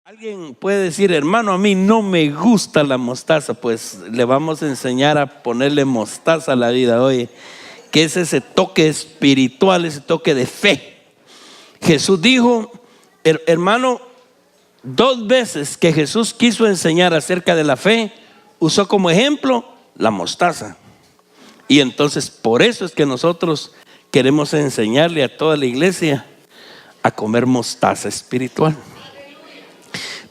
Alguien puede decir, hermano, a mí no me gusta la mostaza. Pues le vamos a enseñar a ponerle mostaza a la vida hoy, que es ese toque espiritual, ese toque de fe. Jesús dijo, hermano, 2 veces que Jesús quiso enseñar acerca de la fe, usó como ejemplo la mostaza. Y entonces por eso es que nosotros queremos enseñarle a toda la iglesia a comer mostaza espiritual.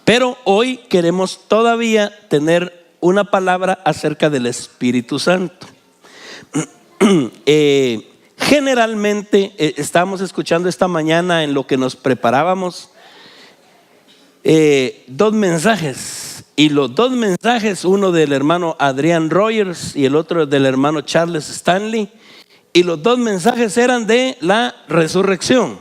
Pero hoy queremos todavía tener una palabra acerca del Espíritu Santo. Generalmente estábamos escuchando esta mañana en lo que nos preparábamos 2 mensajes. Y los 2 mensajes, uno del hermano Adrian Rogers y el otro del hermano Charles Stanley. Y los 2 mensajes eran de la resurrección.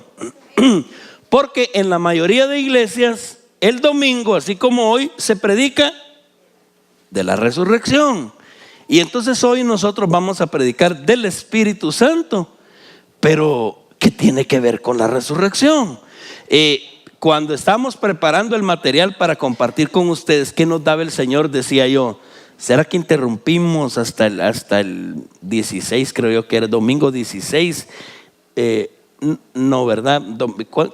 Porque en la mayoría de iglesias el domingo, así como hoy, se predica de la resurrección. Y entonces hoy nosotros vamos a predicar del Espíritu Santo. Pero ¿qué tiene que ver con la resurrección? Cuando estamos preparando el material para compartir con ustedes qué nos daba el Señor, decía yo, ¿será que interrumpimos hasta el 16? Creo yo que era domingo 16. No, ¿verdad?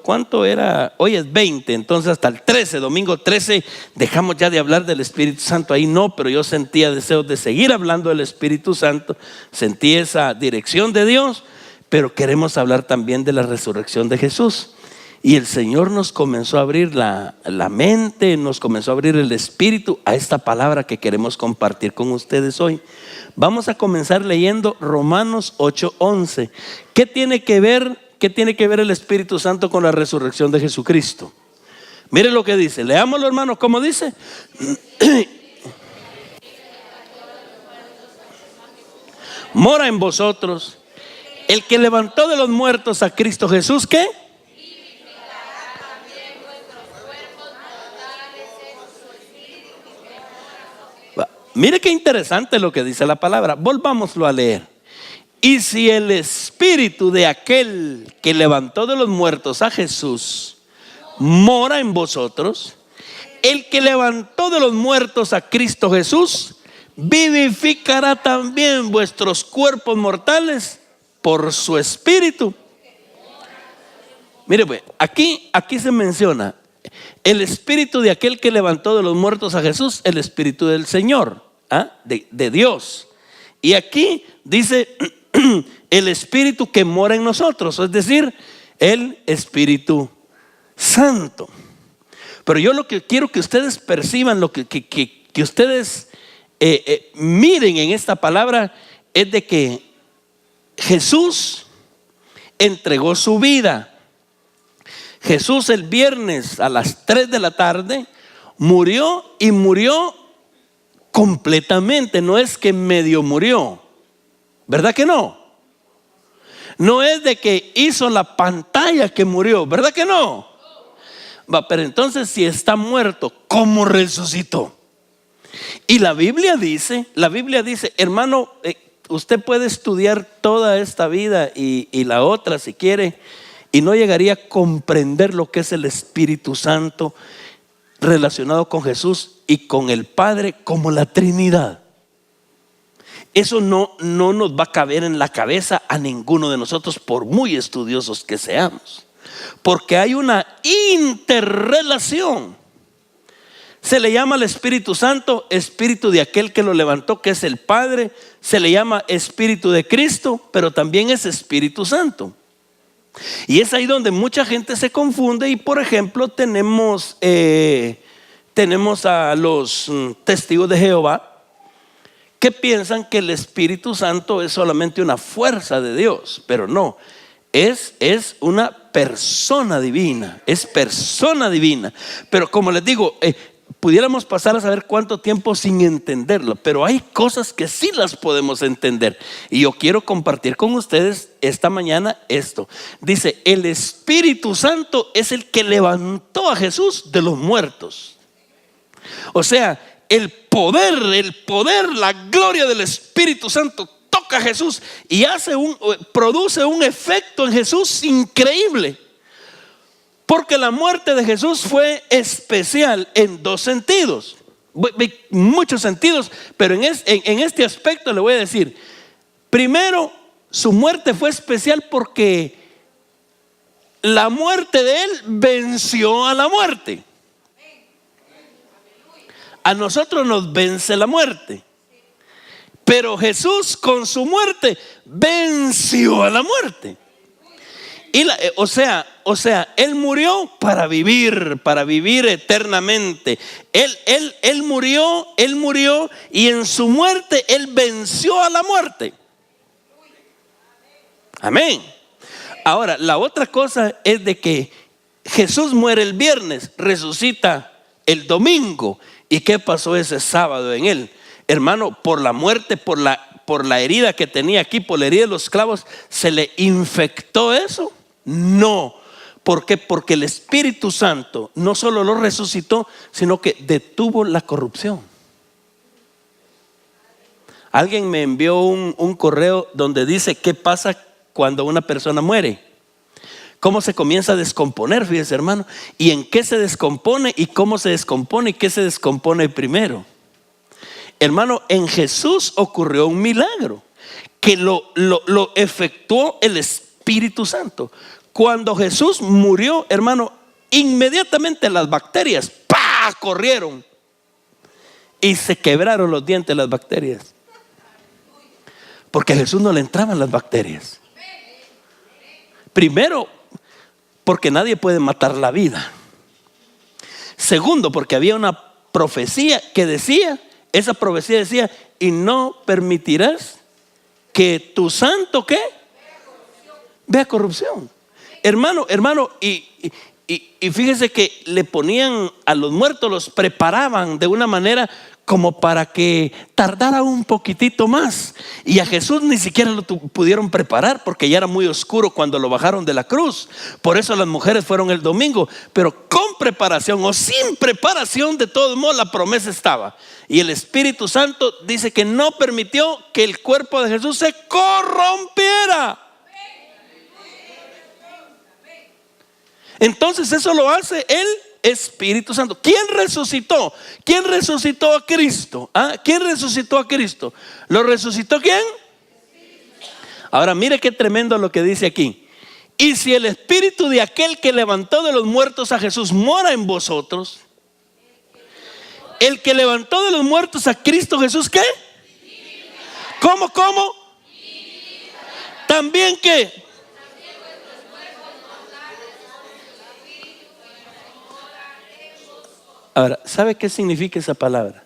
¿Cuánto era? Hoy es 20, entonces hasta el 13, domingo 13, dejamos ya de hablar del Espíritu Santo. Ahí no, pero yo sentía deseos de seguir hablando del Espíritu Santo, sentí esa dirección de Dios, pero queremos hablar también de la resurrección de Jesús. Y el Señor nos comenzó a abrir la mente, nos comenzó a abrir el espíritu a esta palabra que queremos compartir con ustedes hoy. Vamos a comenzar leyendo Romanos 8:11. ¿Qué tiene que ver el Espíritu Santo con la resurrección de Jesucristo? Mire lo que dice, leámoslo, hermanos, ¿cómo dice? Mora en vosotros el que levantó de los muertos a Cristo Jesús, ¿qué? Mire qué interesante lo que dice la palabra. Volvámoslo a leer. Y si el espíritu de aquel que levantó de los muertos a Jesús mora en vosotros, el que levantó de los muertos a Cristo Jesús vivificará también vuestros cuerpos mortales por su espíritu. Mire pues, aquí se menciona el espíritu de aquel que levantó de los muertos a Jesús, el espíritu del Señor, de Dios. Y aquí dice el espíritu que mora en nosotros, es decir, el Espíritu Santo. Pero yo lo que quiero que ustedes perciban, lo que ustedes miren en esta palabra, es de que Jesús entregó su vida. Jesús el viernes a las 3 de la tarde murió, y murió completamente. No es que medio murió, ¿verdad que no? No es de que hizo la pantalla que murió, ¿verdad que no? Pero entonces, si está muerto, ¿cómo resucitó? Y la Biblia dice, hermano, usted puede estudiar toda esta vida y la otra si quiere, y no llegaría a comprender lo que es el Espíritu Santo relacionado con Jesús y con el Padre como la Trinidad. Eso no nos va a caber en la cabeza a ninguno de nosotros, por muy estudiosos que seamos, porque hay una interrelación. Se le llama al Espíritu Santo espíritu de aquel que lo levantó, que es el Padre. Se le llama espíritu de Cristo, pero también es Espíritu Santo. Y es ahí donde mucha gente se confunde. Y por ejemplo tenemos a los testigos de Jehová que piensan que el Espíritu Santo es solamente una fuerza de Dios, pero no, es una persona divina, es persona divina. Pero como les digo, pudiéramos pasar a saber cuánto tiempo sin entenderlo, pero hay cosas que sí las podemos entender. Y yo quiero compartir con ustedes esta mañana esto. Dice, el Espíritu Santo es el que levantó a Jesús de los muertos. O sea, el poder, la gloria del Espíritu Santo toca a Jesús y produce un efecto en Jesús increíble. Porque la muerte de Jesús fue especial en dos sentidos. Muchos sentidos, pero en este aspecto le voy a decir. Primero, su muerte fue especial porque la muerte de él venció a la muerte. A nosotros nos vence la muerte, pero Jesús con su muerte venció a la muerte. Y o sea, él murió para vivir eternamente. Él murió y en su muerte él venció a la muerte. Amén. Ahora, la otra cosa es de que Jesús muere el viernes, resucita el domingo. ¿Y qué pasó ese sábado en él? Hermano, por la muerte, por la herida que tenía aquí, por la herida de los clavos, ¿se le infectó eso? No. ¿Por qué? Porque el Espíritu Santo no solo lo resucitó, sino que detuvo la corrupción. Alguien me envió un correo donde dice qué pasa cuando una persona muere. Cómo se comienza a descomponer, fíjese hermano. Y en qué se descompone y cómo se descompone y qué se descompone primero. Hermano, en Jesús ocurrió un milagro que lo efectuó el Espíritu Santo. Cuando Jesús murió, hermano, inmediatamente las bacterias ¡pah! Corrieron y se quebraron los dientes las bacterias. Porque a Jesús no le entraban las bacterias. Primero, porque nadie puede matar la vida. Segundo, porque había una profecía que decía, esa profecía decía, y no permitirás que tu santo, ¿qué? Vea corrupción. Hermano, y fíjese que le ponían a los muertos, los preparaban de una manera como para que tardara un poquitito más. Y a Jesús ni siquiera lo pudieron preparar porque ya era muy oscuro cuando lo bajaron de la cruz. Por eso las mujeres fueron el domingo. Pero con preparación o sin preparación, de todos modos la promesa estaba. Y el Espíritu Santo dice que no permitió que el cuerpo de Jesús se corrompiera. Entonces eso lo hace el Espíritu Santo. ¿Quién resucitó? ¿Quién resucitó a Cristo? ¿Ah? ¿Quién resucitó a Cristo? ¿Lo resucitó quién? Ahora mire qué tremendo lo que dice aquí. Y si el Espíritu de aquel que levantó de los muertos a Jesús mora en vosotros, el que levantó de los muertos a Cristo Jesús, ¿qué? ¿Cómo? También ¿qué? Ahora, ¿sabe qué significa esa palabra?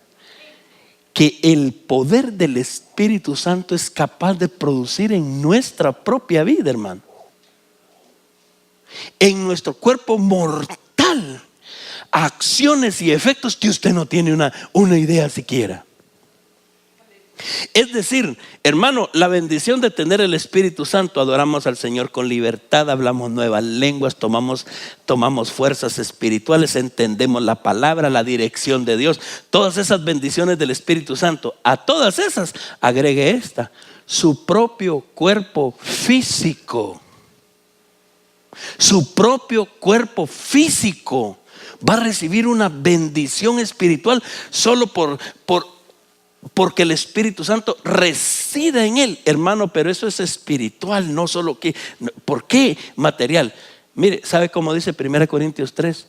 Que el poder del Espíritu Santo es capaz de producir en nuestra propia vida, hermano, en nuestro cuerpo mortal, acciones y efectos que usted no tiene una idea siquiera. Es decir, hermano, la bendición de tener el Espíritu Santo, adoramos al Señor con libertad, hablamos nuevas lenguas, tomamos fuerzas espirituales, entendemos la palabra, la dirección de Dios, todas esas bendiciones del Espíritu Santo. A todas esas agregue esta: su propio cuerpo físico. Su propio cuerpo físico va a recibir una bendición espiritual solo porque el Espíritu Santo reside en él, hermano. Pero eso es espiritual, no solo que. ¿Por qué material? Mire, ¿sabe cómo dice 1 Corintios 3?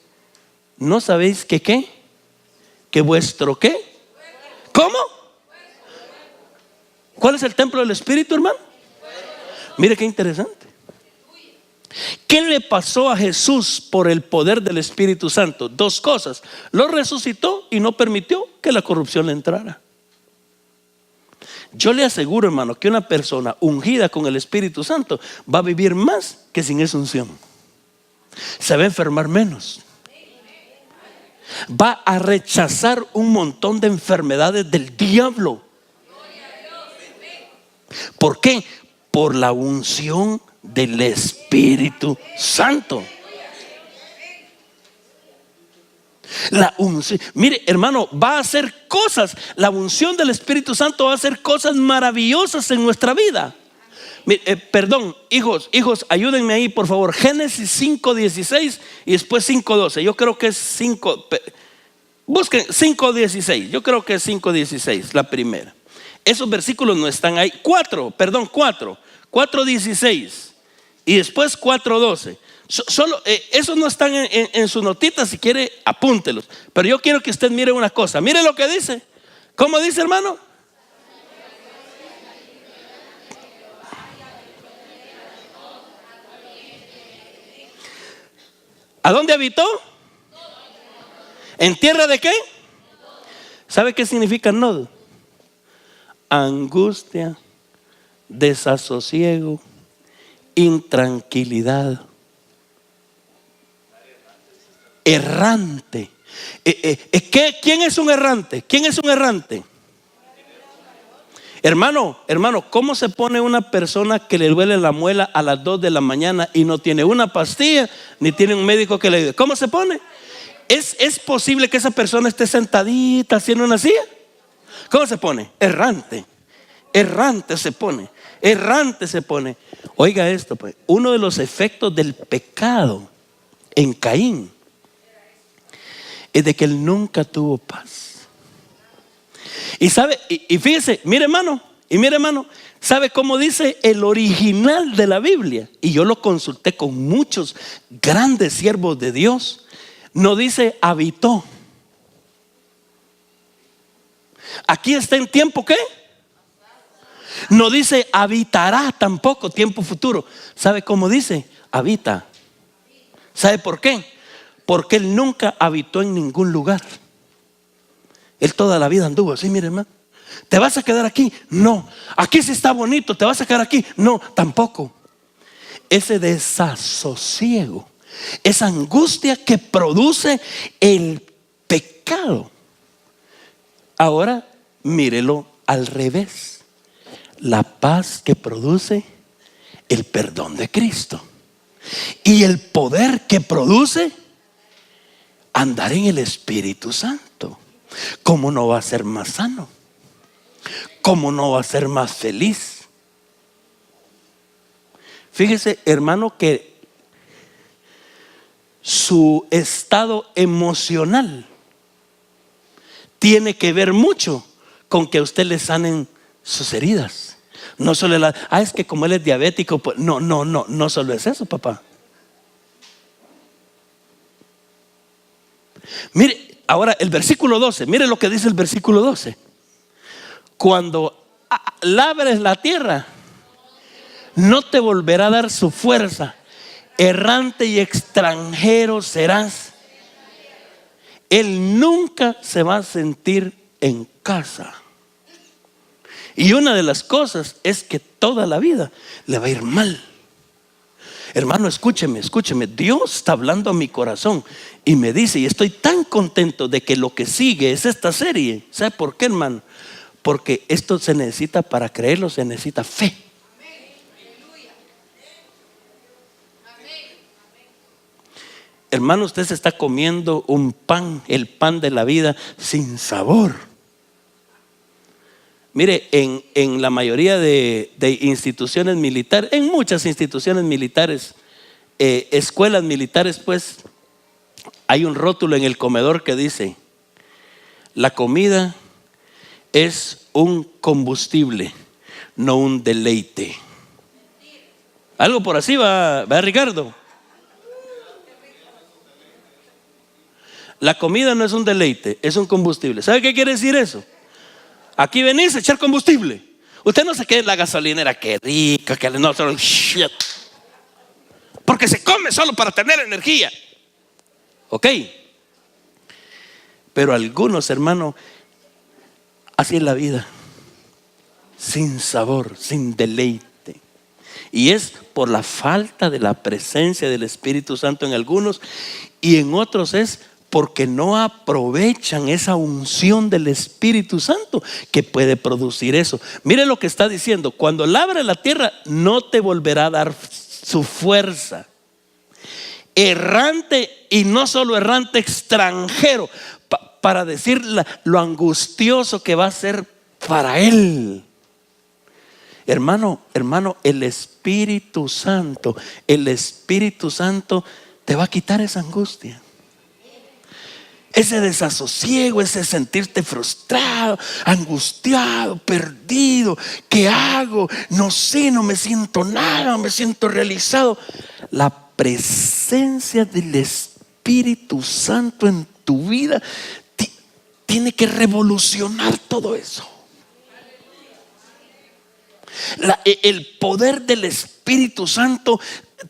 ¿No sabéis que qué? ¿Que vuestro qué? ¿Cómo? ¿Cuál es el templo del Espíritu, hermano? Mire qué interesante. ¿Qué le pasó a Jesús por el poder del Espíritu Santo? Dos cosas: lo resucitó y no permitió que la corrupción le entrara. Yo le aseguro, hermano, que una persona ungida con el Espíritu Santo va a vivir más que sin esa unción. Se va a enfermar menos. Va a rechazar un montón de enfermedades del diablo. ¿Por qué? Por la unción del Espíritu Santo. La unción, mire hermano, va a hacer cosas. La unción del Espíritu Santo va a hacer cosas maravillosas en nuestra vida. Perdón, hijos, ayúdenme ahí por favor. Génesis 5:16 y después 5:12. Yo creo que es 5. Busquen 5:16. Yo creo que es 5:16 la primera. Esos versículos no están ahí. 4:16 y después 4:12. Solo esos no están en su notita. Si quiere, apúntelos. Pero yo quiero que usted mire una cosa. Mire lo que dice. ¿Cómo dice, hermano? ¿A dónde habitó? ¿En tierra de qué? ¿Sabe qué significa Nod? Angustia, desasosiego, intranquilidad, errante. ¿Quién es un errante? ¿Quién es un errante? Hermano, ¿cómo se pone una persona que le duele la muela a las 2 de la mañana y no tiene una pastilla, ni tiene un médico que le ayude? ¿Cómo se pone? ¿Es posible que esa persona esté sentadita haciendo una silla? ¿Cómo se pone? Errante se pone. Oiga esto, pues, uno de los efectos del pecado en Caín es de que él nunca tuvo paz. Y sabe, y fíjese, mire hermano, ¿sabe cómo dice el original de la Biblia? Y yo lo consulté con muchos grandes siervos de Dios. No dice habitó. Aquí está en tiempo ¿qué? No dice habitará tampoco, tiempo futuro. ¿Sabe cómo dice? Habita. ¿Sabe por qué? Porque él nunca habitó en ningún lugar. Él toda la vida anduvo así, mire hermano. ¿Te vas a quedar aquí? No. Aquí sí está bonito. ¿Te vas a quedar aquí? No, tampoco. Ese desasosiego, esa angustia que produce el pecado. Ahora mírelo al revés. La paz que produce el perdón de Cristo. Y el poder que produce andar en el Espíritu Santo. ¿Cómo no va a ser más sano? ¿Cómo no va a ser más feliz? Fíjese, hermano, que su estado emocional tiene que ver mucho con que a usted le sanen sus heridas. No solo es que como él es diabético, pues no solo es eso, papá. Mire, ahora el versículo 12, mire lo que dice el versículo 12. Cuando labres la tierra, no te volverá a dar su fuerza. Errante y extranjero serás. Él nunca se va a sentir en casa. Y una de las cosas es que toda la vida le va a ir mal. Hermano, escúcheme. Dios está hablando a mi corazón y me dice, y estoy tan contento de que lo que sigue es esta serie. ¿Sabe por qué, hermano? Porque esto se necesita, para creerlo se necesita fe. Hermano, usted se está comiendo un pan, el pan de la vida, sin sabor. Mire, en la mayoría de instituciones militares, en muchas instituciones militares, escuelas militares, pues, hay un rótulo en el comedor que dice: la comida es un combustible, no un deleite. Algo por así va Ricardo. La comida no es un deleite, es un combustible. ¿Sabe qué quiere decir eso? Aquí venís a echar combustible. Usted no se quede en la gasolinera, qué rica, que no, solo shit. Porque se come solo para tener energía. Ok. Pero algunos, hermanos, así es la vida. Sin sabor, sin deleite. Y es por la falta de la presencia del Espíritu Santo en algunos, y en otros es porque no aprovechan esa unción del Espíritu Santo que puede producir eso. Mire lo que está diciendo: cuando labre la tierra, no te volverá a dar su fuerza. Errante, y no solo errante, extranjero, para decir lo angustioso que va a ser para él. Hermano, el Espíritu Santo te va a quitar esa angustia, ese desasosiego, ese sentirte frustrado, angustiado, perdido. ¿Qué hago? No sé, no me siento nada, no me siento realizado. La presencia del Espíritu Santo en tu vida tiene que revolucionar todo eso. El poder del Espíritu Santo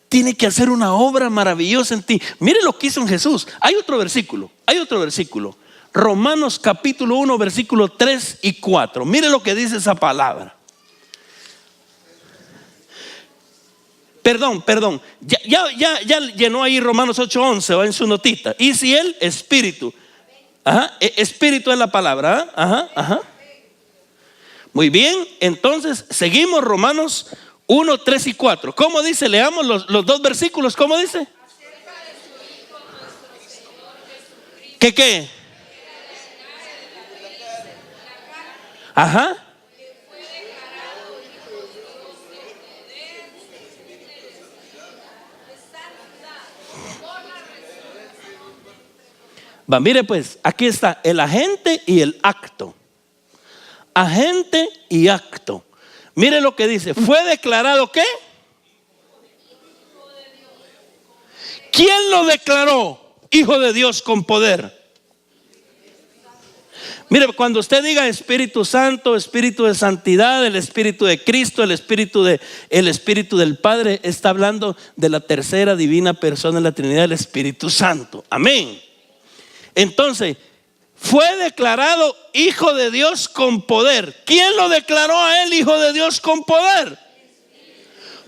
tiene que hacer una obra maravillosa en ti. Mire lo que hizo en Jesús. Hay otro versículo. Romanos capítulo 1, versículo 3 y 4. Mire lo que dice esa palabra. Perdón. Ya llenó ahí Romanos 8:11, va en su notita. Y si el Espíritu. Espíritu es la palabra. Muy bien, entonces seguimos Romanos 1, 3 y 4. ¿Cómo dice? Leamos los dos versículos. ¿Cómo dice? ¿Qué? Ajá. Va, mire pues, aquí está el agente y el acto. Agente y acto. Mire lo que dice. Fue declarado ¿qué? ¿Quién lo declaró? Hijo de Dios con poder. Mire, cuando usted diga Espíritu Santo, Espíritu de santidad, el Espíritu de Cristo, el Espíritu del Padre, está hablando de la tercera divina persona en la Trinidad, el Espíritu Santo. Amén. Entonces, fue declarado Hijo de Dios con poder. ¿Quién lo declaró a él Hijo de Dios con poder?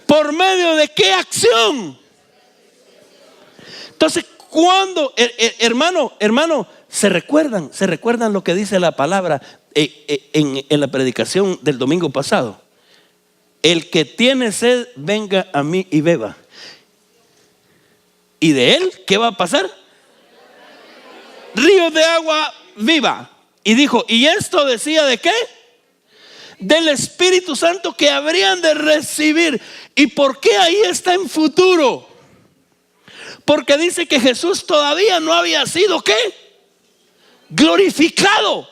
¿Por medio de qué acción? Entonces, cuando, hermano, ¿se recuerdan lo que dice la palabra en la predicación del domingo pasado? El que tiene sed, venga a mí y beba. ¿Y de él qué va a pasar? Ríos de agua viva. Y dijo, ¿y esto decía de qué? Del Espíritu Santo que habrían de recibir. ¿Y por qué ahí está en futuro? Porque dice que Jesús todavía no había sido ¿qué? Glorificado.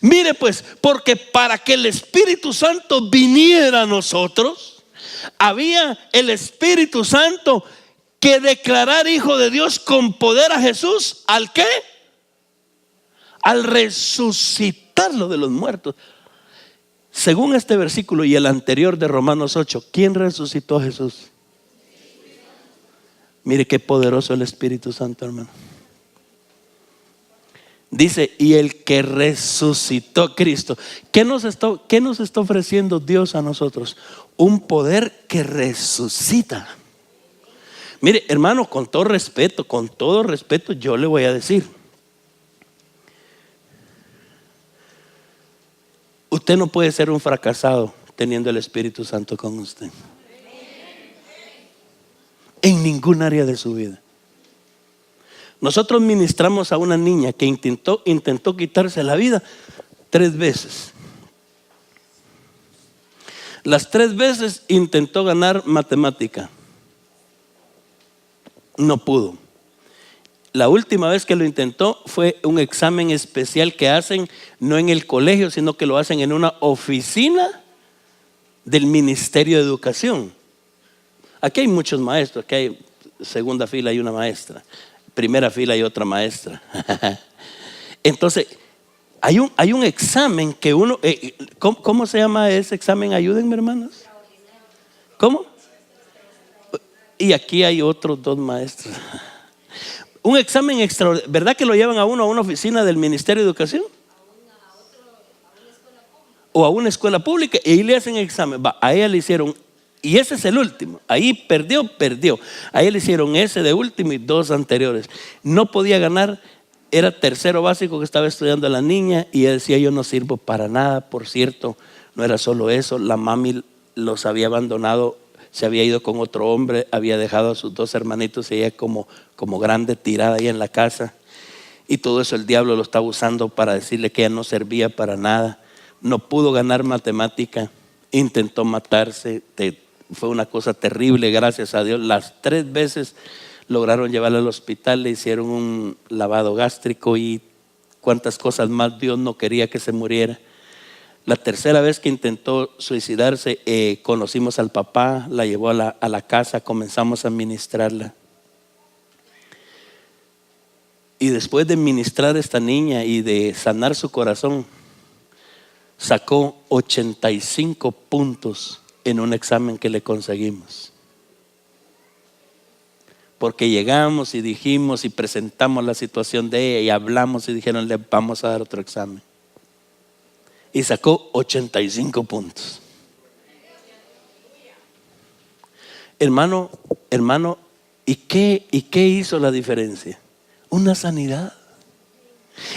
Mire pues, porque para que el Espíritu Santo viniera a nosotros, había el Espíritu Santo que declarar Hijo de Dios con poder a Jesús. ¿Al qué? Al resucitarlo de los muertos. Según este versículo y el anterior de Romanos 8, ¿quién resucitó a Jesús? Mire qué poderoso el Espíritu Santo, hermano. Dice, y el que resucitó a Cristo. ¿Qué nos está ofreciendo Dios a nosotros? Un poder que resucita. Mire, hermano, con todo respeto, yo le voy a decir. Usted no puede ser un fracasado teniendo el Espíritu Santo con usted. En ningún área de su vida. Nosotros ministramos a una niña que intentó quitarse la vida 3 veces. Las 3 veces intentó ganar matemática. No pudo. La última vez que lo intentó fue un examen especial que hacen no en el colegio, sino que lo hacen en una oficina del Ministerio de Educación. Aquí hay muchos maestros, aquí hay segunda fila hay una maestra, primera fila hay otra maestra. Entonces, hay un examen que uno, ¿cómo se llama ese examen? Ayúdenme, hermanos. ¿Cómo? Y aquí hay otros 2 maestros. Un examen extraordinario. ¿Verdad que lo llevan a uno a una oficina del Ministerio de Educación? O a una escuela pública y ahí le hacen examen. A ella le hicieron, y ese es el último. Ahí perdió. A ella le hicieron ese de último y 2 anteriores. No podía ganar. Era tercero básico que estaba estudiando la niña y ella decía, yo no sirvo para nada. Por cierto, no era solo eso, la mami los había abandonado. Se había ido con otro hombre, había dejado a sus 2 hermanitos y ella como grande tirada ahí en la casa. Y todo eso el diablo lo estaba usando para decirle que ella no servía para nada. No pudo ganar matemática. intentó matarse, fue una cosa terrible, gracias a Dios. Las 3 veces lograron llevarla al hospital, le hicieron un lavado gástrico y cuántas cosas más. Dios no quería que se muriera. La tercera vez que intentó suicidarse, conocimos al papá, la llevó a la casa, comenzamos a ministrarla. Y después de ministrar a esta niña y de sanar su corazón, sacó 85 puntos en un examen que le conseguimos. Porque llegamos y dijimos y presentamos la situación de ella y hablamos y dijeron, le vamos a dar otro examen. Y sacó 85 puntos. Hermano, ¿y qué hizo la diferencia? Una sanidad.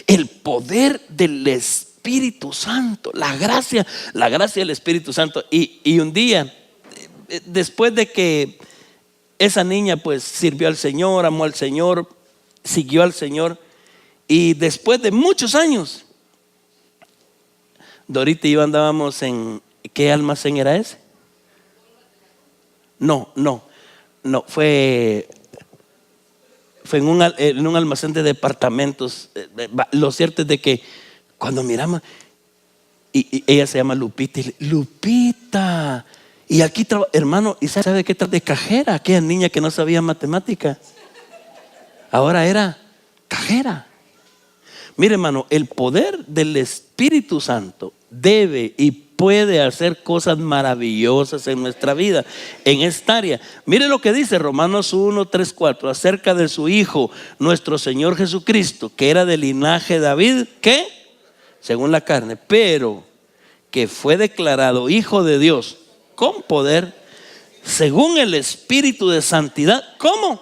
El poder del Espíritu Santo, la gracia del Espíritu Santo. Y un día, después de que esa niña pues sirvió al Señor, amó al Señor, siguió al Señor, y después de muchos años, Dorita y yo andábamos en, ¿qué almacén era ese? No, fue en un almacén de departamentos. Lo cierto es de que cuando miramos, y ella se llama Lupita, y Lupita, y aquí hermano, ¿y sabe qué tal de cajera? Aquella niña que no sabía matemáticas, ahora era cajera. Mire, hermano, el poder del Espíritu Santo debe y puede hacer cosas maravillosas en nuestra vida, en esta área. Mire lo que dice Romanos 1, 3, 4 acerca de su Hijo, nuestro Señor Jesucristo, que era del linaje de David, ¿qué? Según la carne, pero que fue declarado Hijo de Dios con poder, según el Espíritu de santidad. ¿Cómo?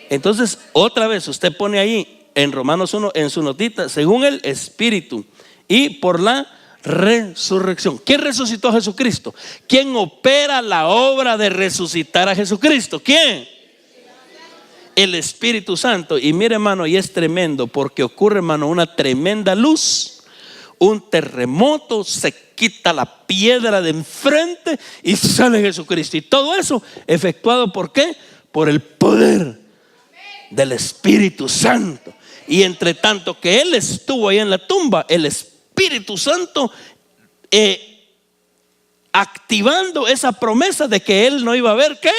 Entonces, otra vez, usted pone ahí en Romanos 1, en su notita, según el Espíritu y por la resurrección. ¿Quién resucitó a Jesucristo? ¿Quién opera la obra de resucitar a Jesucristo? ¿Quién? El Espíritu Santo. Y mire, hermano, y es tremendo porque ocurre, hermano, una tremenda luz, un terremoto, se quita la piedra de enfrente y sale Jesucristo. Y todo eso efectuado ¿por qué? Por el poder del Espíritu Santo. Y entre tanto que Él estuvo ahí en la tumba, el Espíritu Santo activando esa promesa de que Él no iba a ver ¿qué?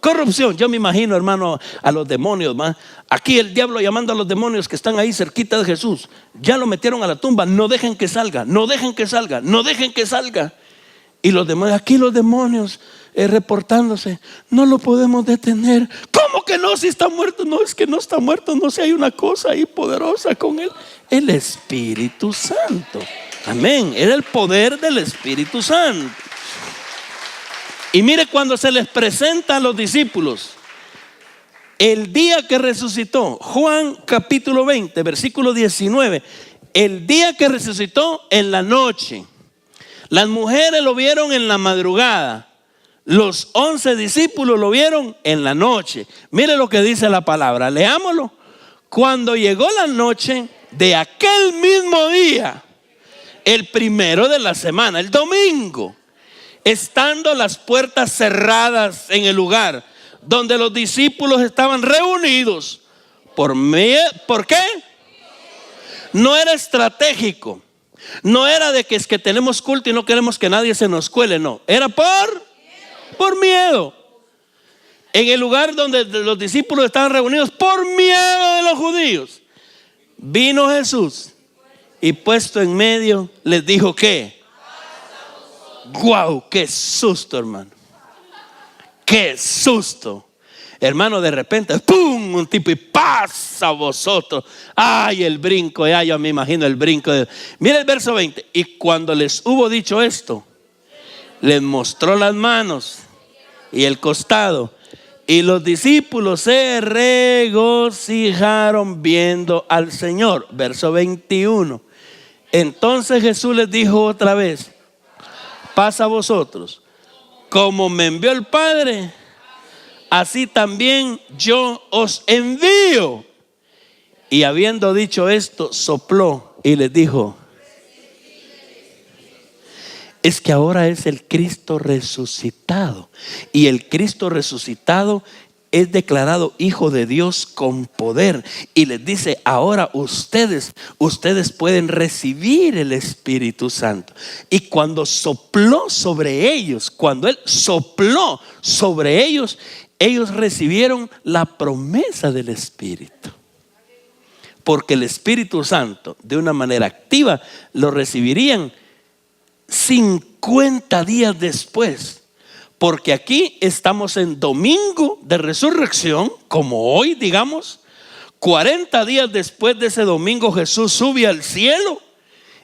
Corrupción. Yo me imagino, hermano, a los demonios, ¿va? Aquí el diablo llamando a los demonios que están ahí cerquita de Jesús. Ya lo metieron a la tumba, no dejen que salga, no dejen que salga, no dejen que salga. Y los demonios, aquí los demonios reportándose, no lo podemos detener. ¿Cómo que no? Si está muerto. No, es que no está muerto. No, si hay una cosa ahí poderosa con él, el Espíritu Santo. Amén. Era el poder del Espíritu Santo. Y mire, cuando se les presenta a los discípulos el día que resucitó, Juan capítulo 20 versículo 19, el día que resucitó en la noche, las mujeres lo vieron en la madrugada, los 11 discípulos lo vieron en la noche. Mire lo que dice la palabra, leámoslo. Cuando llegó la noche de aquel mismo día, el primero de la semana, el domingo, estando las puertas cerradas en el lugar donde los discípulos estaban reunidos, ¿por qué? No era estratégico, no era de que es que tenemos culto y no queremos que nadie se nos cuele, no, era por miedo. En el lugar donde los discípulos estaban reunidos por miedo de los judíos, vino Jesús y puesto en medio les dijo ¿qué? ¡Guau! ¡Qué susto, hermano! ¡Qué susto! Hermano, de repente, ¡pum! Un tipo y pasa a vosotros. ¡Ay, el brinco! Ya yo me imagino el brinco. Mira el verso 20. Y cuando les hubo dicho esto, les mostró las manos y el costado. Y los discípulos se regocijaron viendo al Señor. Verso 21. Entonces Jesús les dijo otra vez: pasa a vosotros, como me envió el Padre, así también yo os envío. Y habiendo dicho esto, sopló y les dijo: es que ahora es el Cristo resucitado. Y el Cristo resucitado es declarado Hijo de Dios con poder. Y les dice, ahora ustedes pueden recibir el Espíritu Santo. Y cuando sopló sobre ellos, cuando Él sopló sobre ellos, ellos recibieron la promesa del Espíritu. Porque el Espíritu Santo, de una manera activa, lo recibirían 50 días después. Porque aquí estamos en domingo de resurrección, como hoy, digamos. 40 días después de ese domingo Jesús sube al cielo.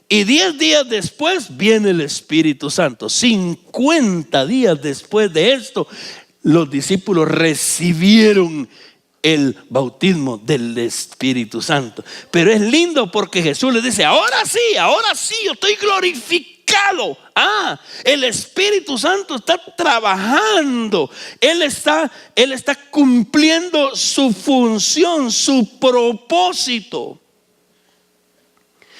Y 10 días después viene el Espíritu Santo. 50 días después de esto, los discípulos recibieron el bautismo del Espíritu Santo. Pero es lindo porque Jesús les dice, ahora sí, yo estoy glorificado. El Espíritu Santo está trabajando. Él está cumpliendo su función, su propósito.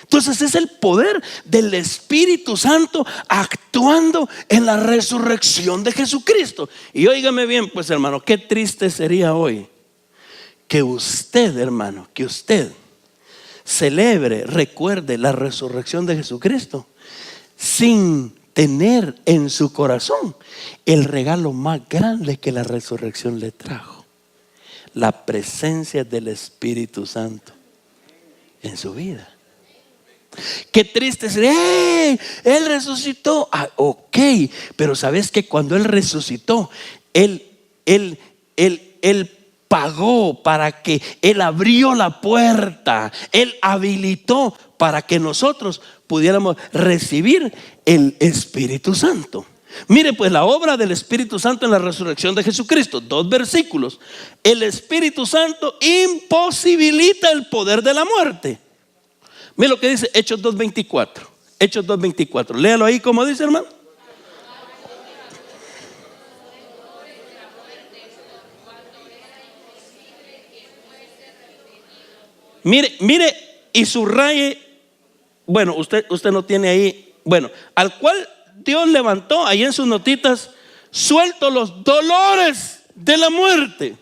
Entonces es el poder del Espíritu Santo actuando en la resurrección de Jesucristo. Y óigame bien, pues hermano, qué triste sería hoy que usted, hermano, que usted celebre, recuerde la resurrección de Jesucristo sin tener en su corazón el regalo más grande que la resurrección le trajo: la presencia del Espíritu Santo en su vida. Qué triste sería, Él resucitó. Ok, pero sabes que cuando Él resucitó, Él pagó para que Él abrió la puerta, Él habilitó para que nosotros pudiéramos recibir el Espíritu Santo. Mire pues la obra del Espíritu Santo en la resurrección de Jesucristo. 2 versículos. El Espíritu Santo imposibilita el poder de la muerte. Mire lo que dice Hechos 2:24. Hechos 2:24. Léalo ahí como dice, hermano. Mire y subraye. Bueno, usted no tiene ahí. Bueno, al cual Dios levantó ahí en sus notitas, suelto los dolores de la muerte.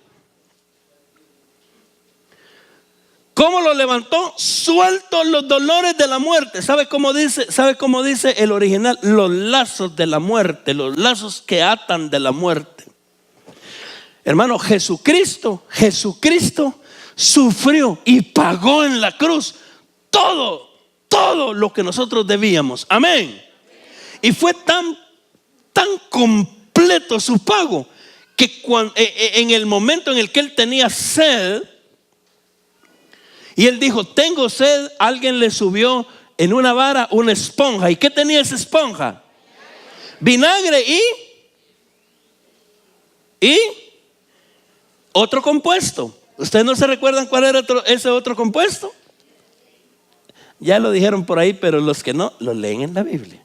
¿Cómo lo levantó? Suelto los dolores de la muerte. ¿Sabe cómo dice el original? Los lazos de la muerte, los lazos que atan de la muerte. Hermano, Jesucristo sufrió y pagó en la cruz todo lo que nosotros debíamos. Amén. Y fue tan completo su pago que en el momento en el que Él tenía sed, y Él dijo, tengo sed, alguien le subió en una vara una esponja. ¿Y qué tenía esa esponja? Vinagre y otro compuesto. ¿Ustedes no se recuerdan cuál era ese otro compuesto? Ya lo dijeron por ahí, pero los que no, lo leen en la Biblia.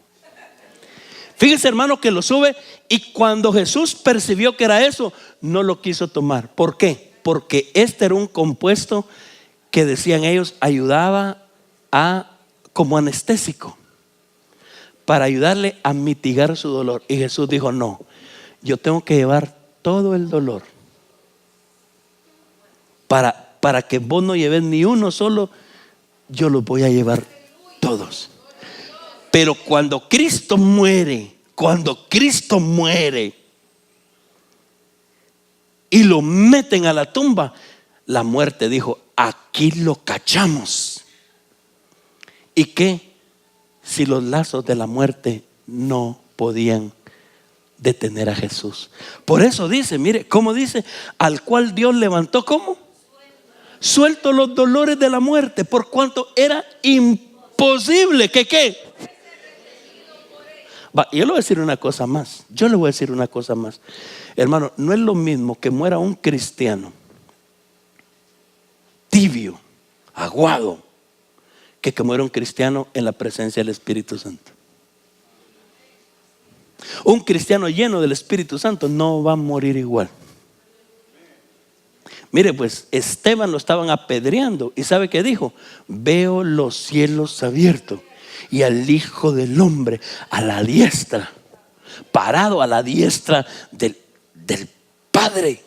Fíjese, hermano, que lo sube, y cuando Jesús percibió que era eso, no lo quiso tomar. ¿Por qué? Porque este era un compuesto que decían ellos ayudaba como anestésico, para ayudarle a mitigar su dolor. Y Jesús dijo, no, yo tengo que llevar todo el dolor para que vos no lleves ni uno solo. Yo los voy a llevar todos. Pero cuando Cristo muere y lo meten a la tumba, la muerte dijo, aquí lo cachamos. ¿Y qué? Si los lazos de la muerte no podían detener a Jesús. Por eso dice, mire, ¿cómo dice? Al cual Dios levantó, ¿cómo? Suelto los dolores de la muerte, por cuanto era imposible que ¿qué? Yo le voy a decir una cosa más. Hermano, no es lo mismo que muera un cristiano tibio, aguado, que muera un cristiano en la presencia del Espíritu Santo. Un cristiano lleno del Espíritu Santo no va a morir igual. Mire pues, Esteban lo estaban apedreando, y ¿sabe qué dijo? Veo los cielos abiertos y al Hijo del Hombre a la diestra, parado a la diestra del Padre.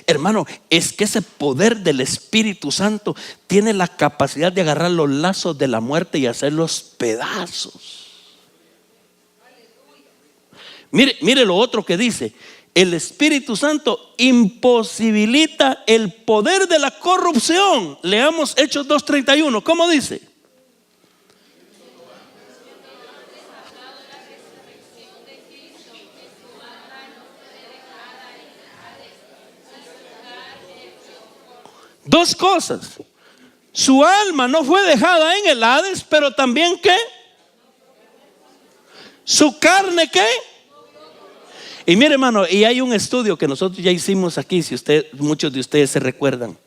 Hermano, es que ese poder del Espíritu Santo tiene la capacidad de agarrar los lazos de la muerte y hacerlos pedazos. Mire lo otro que dice: el Espíritu Santo imposibilita el poder de la corrupción. Leamos Hechos 2:31. ¿Cómo dice? Dos cosas: su alma no fue dejada en el Hades, pero también ¿qué? Su carne ¿qué? Y mire, hermano, y hay un estudio que nosotros ya hicimos aquí, si muchos de ustedes se recuerdan.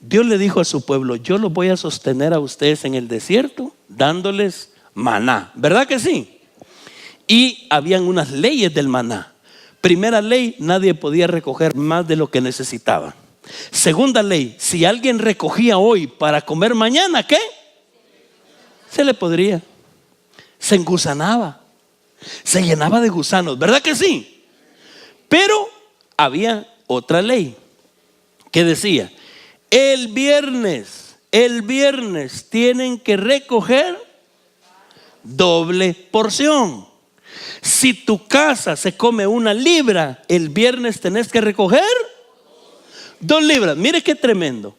Dios le dijo a su pueblo: yo los voy a sostener a ustedes en el desierto dándoles maná, ¿verdad que sí? Y habían unas leyes del maná. Primera ley: nadie podía recoger más de lo que necesitaba. Segunda ley: si alguien recogía hoy para comer mañana, ¿qué? Se le podría. Se engusanaba, se llenaba de gusanos, ¿verdad que sí? Pero había otra ley que decía: el viernes tienen que recoger doble porción. Si tu casa se come 1 libra, el viernes tenés que recoger 2 libras. Mire qué tremendo.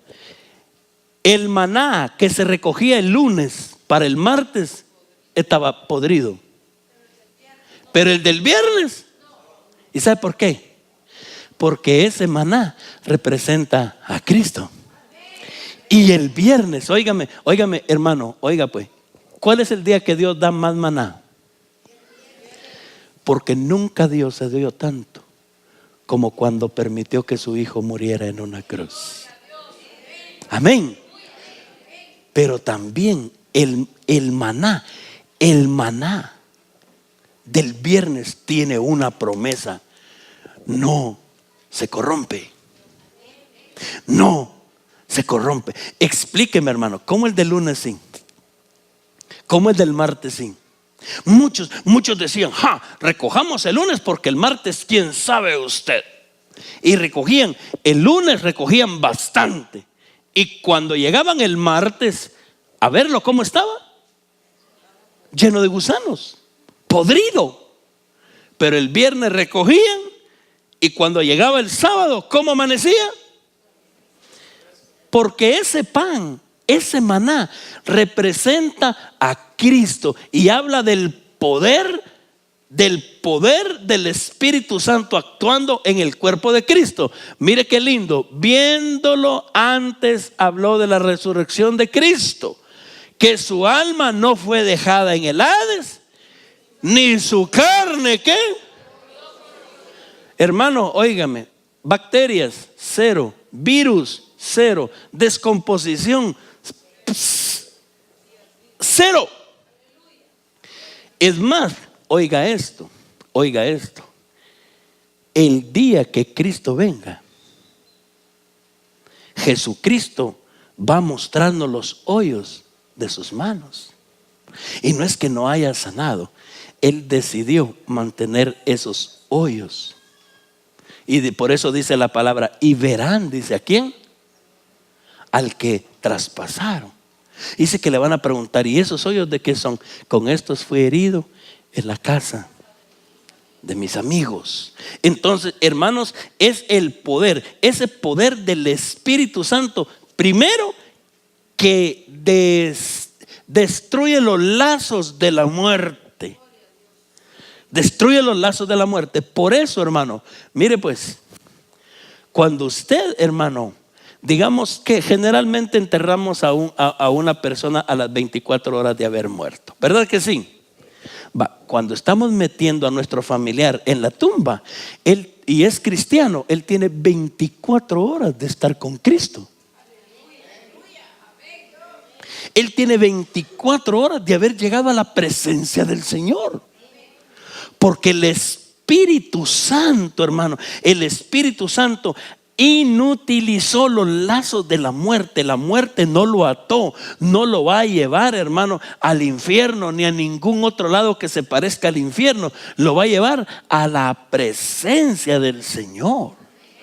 El maná que se recogía el lunes para el martes estaba podrido, pero el del viernes, ¿y sabe por qué? Porque ese maná representa a Cristo. Y el viernes, óigame hermano, oiga pues, ¿cuál es el día que Dios da más maná? Porque nunca Dios se dio tanto como cuando permitió que su hijo muriera en una cruz. Amén. Pero también el maná del viernes tiene una promesa: no se corrompe. No se corrompe. Explíqueme, hermano, ¿cómo el del lunes sí? ¿Cómo el del martes sí? Muchos decían: recojamos el lunes porque el martes quién sabe usted. Y recogían, el lunes recogían bastante, y cuando llegaban el martes a verlo, ¿cómo estaba? Lleno de gusanos, podrido. Pero el viernes recogían, y cuando llegaba el sábado, ¿cómo amanecía? Porque ese pan, ese maná, representa a Cristo y habla del poder del Espíritu Santo actuando en el cuerpo de Cristo. Mire qué lindo. Viéndolo antes, habló de la resurrección de Cristo, que su alma no fue dejada en el Hades, ni su carne ¿qué? Hermano, óigame, bacterias cero, virus cero, descomposición cero. Es más, oiga esto, el día que Cristo venga, Jesucristo va mostrando los hoyos de sus manos. Y no es que no haya sanado, Él decidió mantener esos hoyos. Y por eso dice la palabra: y verán, dice, ¿a quién? Al que traspasaron. Dice que le van a preguntar: ¿y esos hoyos de qué son? Con estos fui herido en la casa de mis amigos. Entonces, hermanos, es el poder, ese poder del Espíritu Santo, primero, que destruye los lazos de la muerte. Destruye los lazos de la muerte. Por eso, hermano, mire pues, cuando usted, hermano, digamos que generalmente enterramos a una persona a las 24 horas de haber muerto, ¿verdad que sí? Cuando estamos metiendo a nuestro familiar en la tumba, él, y es cristiano, él tiene 24 horas de estar con Cristo. Él tiene 24 horas de haber llegado a la presencia del Señor. Porque el Espíritu Santo, hermano, el Espíritu Santo inutilizó los lazos de la muerte. La muerte no lo ató, no lo va a llevar, hermano, al infierno ni a ningún otro lado que se parezca al infierno. Lo va a llevar a la presencia del Señor.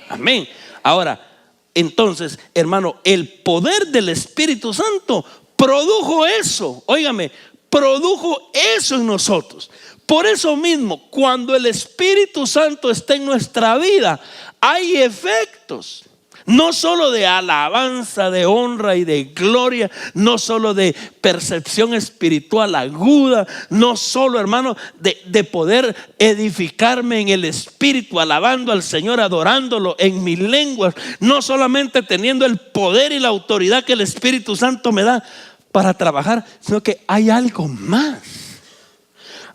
Amén. Ahora, entonces, hermano, el poder del Espíritu Santo produjo eso. Óigame, produjo eso en nosotros. Por eso mismo, cuando el Espíritu Santo está en nuestra vida, hay efectos, no solo de alabanza, de honra y de gloria, no solo de percepción espiritual aguda, no solo, hermano, de poder edificarme en el Espíritu, alabando al Señor, adorándolo en mis lenguas, no solamente teniendo el poder y la autoridad que el Espíritu Santo me da para trabajar, sino que hay algo más.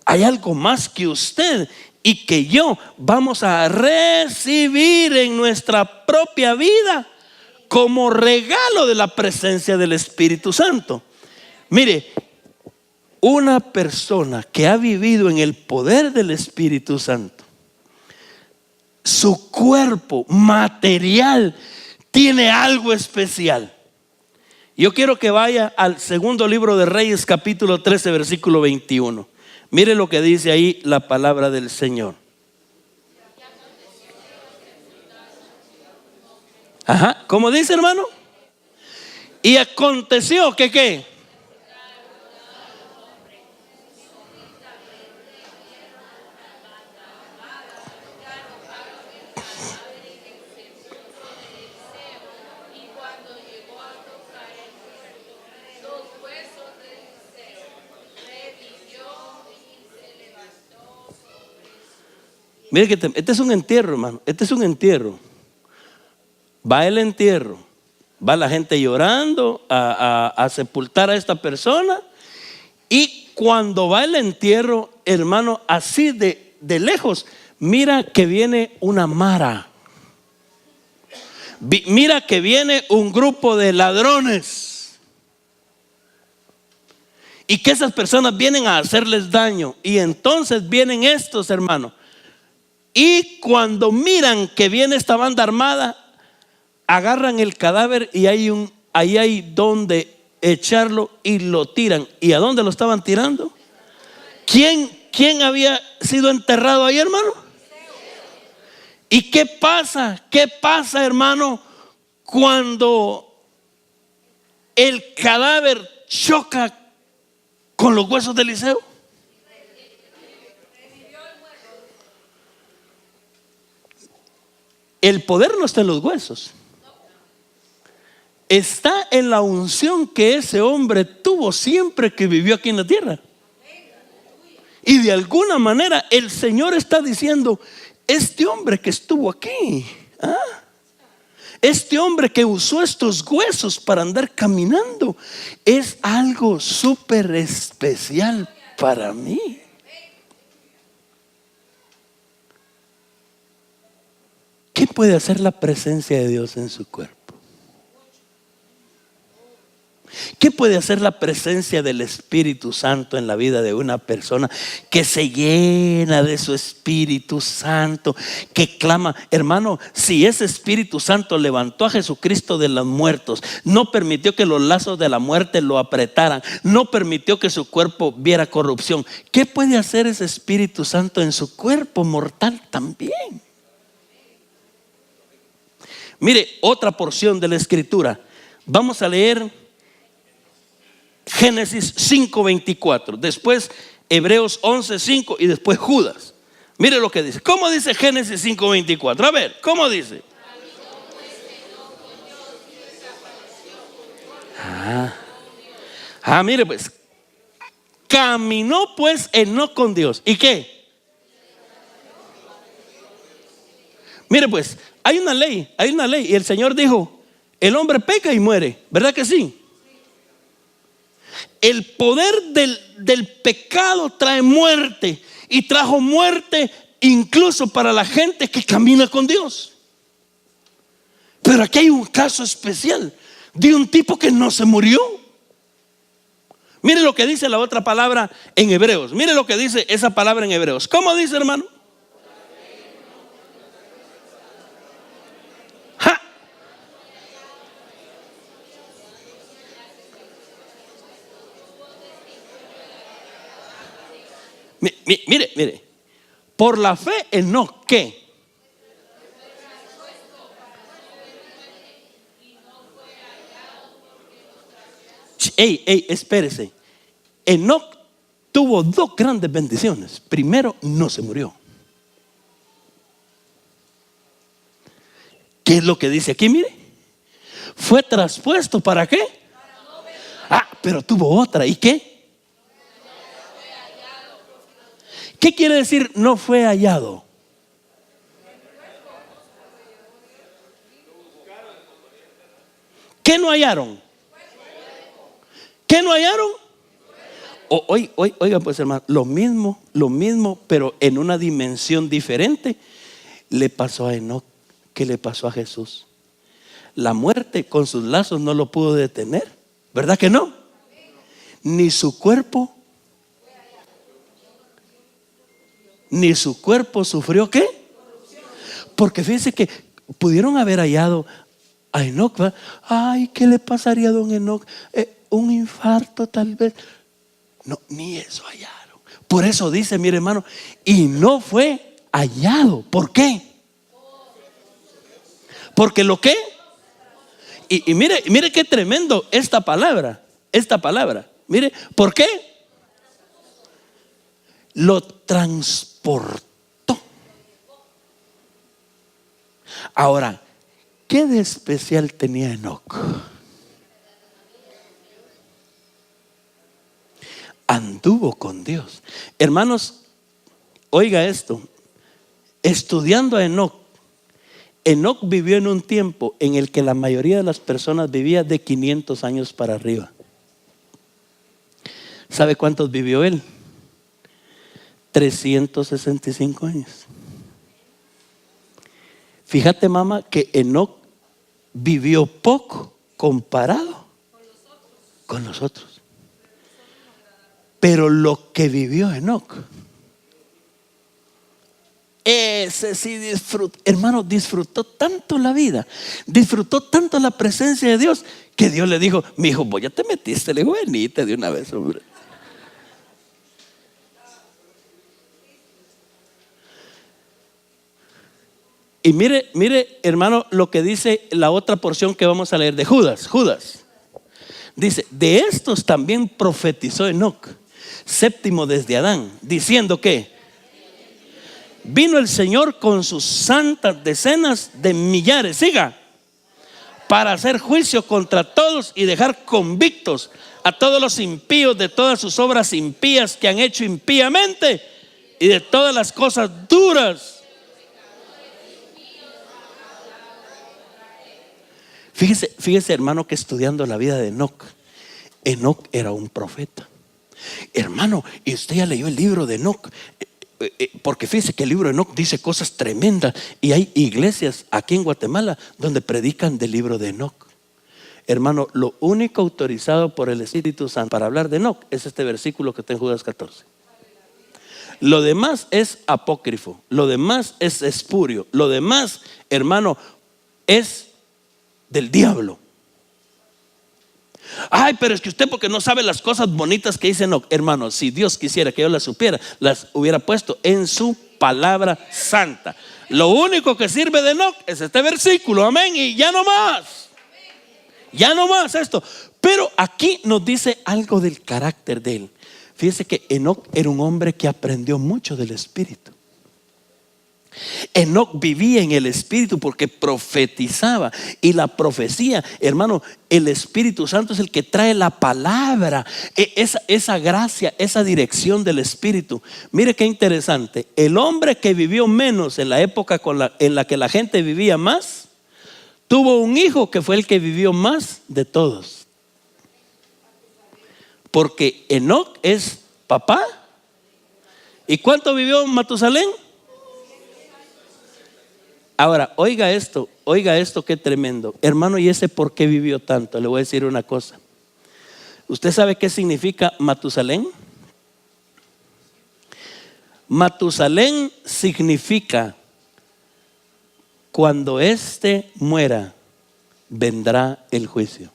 Hay algo más que usted y que yo vamos a recibir en nuestra propia vida como regalo de la presencia del Espíritu Santo. Mire, una persona que ha vivido en el poder del Espíritu Santo, su cuerpo material tiene algo especial. Yo quiero que vaya al segundo libro de Reyes, capítulo 13, versículo 21. Mire lo que dice ahí la palabra del Señor. Ajá, ¿cómo dice, hermano? Y aconteció que ¿qué? Mire que este es un entierro, hermano. Este es un entierro. Va el entierro. Va la gente llorando a sepultar a esta persona. Y cuando va el entierro, hermano, así de lejos, mira que viene una mara. Mira que viene un grupo de ladrones. Y que esas personas vienen a hacerles daño. Y entonces vienen estos, hermanos. Y cuando miran que viene esta banda armada, agarran el cadáver y ahí hay donde echarlo y lo tiran. ¿Y a dónde lo estaban tirando? ¿Quién había sido enterrado ahí, hermano? ¿Y qué pasa? ¿Qué pasa, hermano, cuando el cadáver choca con los huesos de Eliseo? El poder no está en los huesos. Está en la unción que ese hombre tuvo siempre que vivió aquí en la tierra. Y de alguna manera el Señor está diciendo: este hombre que estuvo aquí, este hombre que usó estos huesos para andar caminando, es algo súper especial para mí. ¿Qué puede hacer la presencia de Dios en su cuerpo? ¿Qué puede hacer la presencia del Espíritu Santo en la vida de una persona que se llena de su Espíritu Santo, que clama? Hermano, si ese Espíritu Santo levantó a Jesucristo de los muertos, no permitió que los lazos de la muerte lo apretaran, no permitió que su cuerpo viera corrupción, ¿qué puede hacer ese Espíritu Santo en su cuerpo mortal también? Mire, otra porción de la Escritura. Vamos a leer Génesis 5:24, después Hebreos 11:5 y después Judas. Mire lo que dice. ¿Cómo dice Génesis 5:24? A ver, ¿cómo dice? Mire pues. Caminó pues Enoc con Dios. ¿Y qué? Mire pues, hay una ley y el Señor dijo: el hombre peca y muere, ¿verdad que sí? El poder del pecado trae muerte, y trajo muerte incluso para la gente que camina con Dios. Pero aquí hay un caso especial de un tipo que no se murió. Mire lo que dice la otra palabra en Hebreos. Mire lo que dice esa palabra en Hebreos. ¿Cómo dice, hermano? Mire. Por la fe, Enoc, ¿qué? Ey, espérese. Enoc tuvo dos grandes bendiciones. Primero, no se murió. ¿Qué es lo que dice aquí? Mire, fue traspuesto, ¿para qué? Pero tuvo otra. ¿Y qué? ¿Qué quiere decir no fue hallado? ¿Qué no hallaron? ¿Qué no hallaron? Oiga pues, hermano, lo mismo, pero en una dimensión diferente le pasó a Enoc que le pasó a Jesús. La muerte con sus lazos no lo pudo detener, ¿verdad que no? Ni su cuerpo sufrió ¿qué? Porque fíjense que pudieron haber hallado a Enoc, ¿verdad? Ay, ¿qué le pasaría a don Enoc? Un infarto tal vez. No, ni eso hallaron. Por eso dice, mire hermano, y no fue hallado. ¿Por qué? Porque lo que y mire qué tremendo esta palabra. Mire, ¿por qué? Lo transportó. Ahora, ¿qué de especial tenía Enoc? Anduvo con Dios. Hermanos, oiga esto. Estudiando a Enoc vivió en un tiempo en el que la mayoría de las personas vivía de 500 años para arriba. ¿Sabe cuántos vivió él? 365 años. Fíjate, mamá, que Enoc vivió poco comparado con los otros. Pero lo que vivió Enoc, ese sí disfrutó, hermano, disfrutó tanto la vida, disfrutó tanto la presencia de Dios, que Dios le dijo, mi hijo, vos ya te metiste, le dijo, venite de una vez, hombre. Y mire, hermano, lo que dice la otra porción que vamos a leer de Judas. Dice, de estos también profetizó Enoc, séptimo desde Adán, diciendo que vino el Señor con sus santas decenas de millares, siga, para hacer juicio contra todos y dejar convictos a todos los impíos de todas sus obras impías que han hecho impíamente y de todas las cosas duras. Fíjese hermano, que estudiando la vida de Enoc era un profeta. Hermano, y usted ya leyó el libro de Enoc, porque fíjese que el libro de Enoc dice cosas tremendas, y hay iglesias aquí en Guatemala donde predican del libro de Enoc. Hermano, lo único autorizado por el Espíritu Santo para hablar de Enoc es este versículo que está en Judas 14. Lo demás es apócrifo, lo demás es espurio, lo demás, hermano, es del diablo. Ay, pero es que usted porque no sabe las cosas bonitas que dice Enoc. Hermano, si Dios quisiera que yo las supiera, las hubiera puesto en su palabra santa. Lo único que sirve de Enoc es este versículo, amén, y ya no más esto. Pero aquí nos dice algo del carácter de él. Fíjese que Enoc era un hombre que aprendió mucho del Espíritu. Enoc vivía en el Espíritu porque profetizaba, y la profecía, hermano, el Espíritu Santo es el que trae la palabra, esa gracia, esa dirección del Espíritu. Mire qué interesante, el hombre que vivió menos en la época en la que la gente vivía más, tuvo un hijo que fue el que vivió más de todos, porque Enoc es papá. ¿Y cuánto vivió Matusalén? Ahora, oiga esto, qué tremendo. Hermano, ¿y ese por qué vivió tanto? Le voy a decir una cosa. ¿Usted sabe qué significa Matusalén? Matusalén significa, cuando éste muera, vendrá el juicio.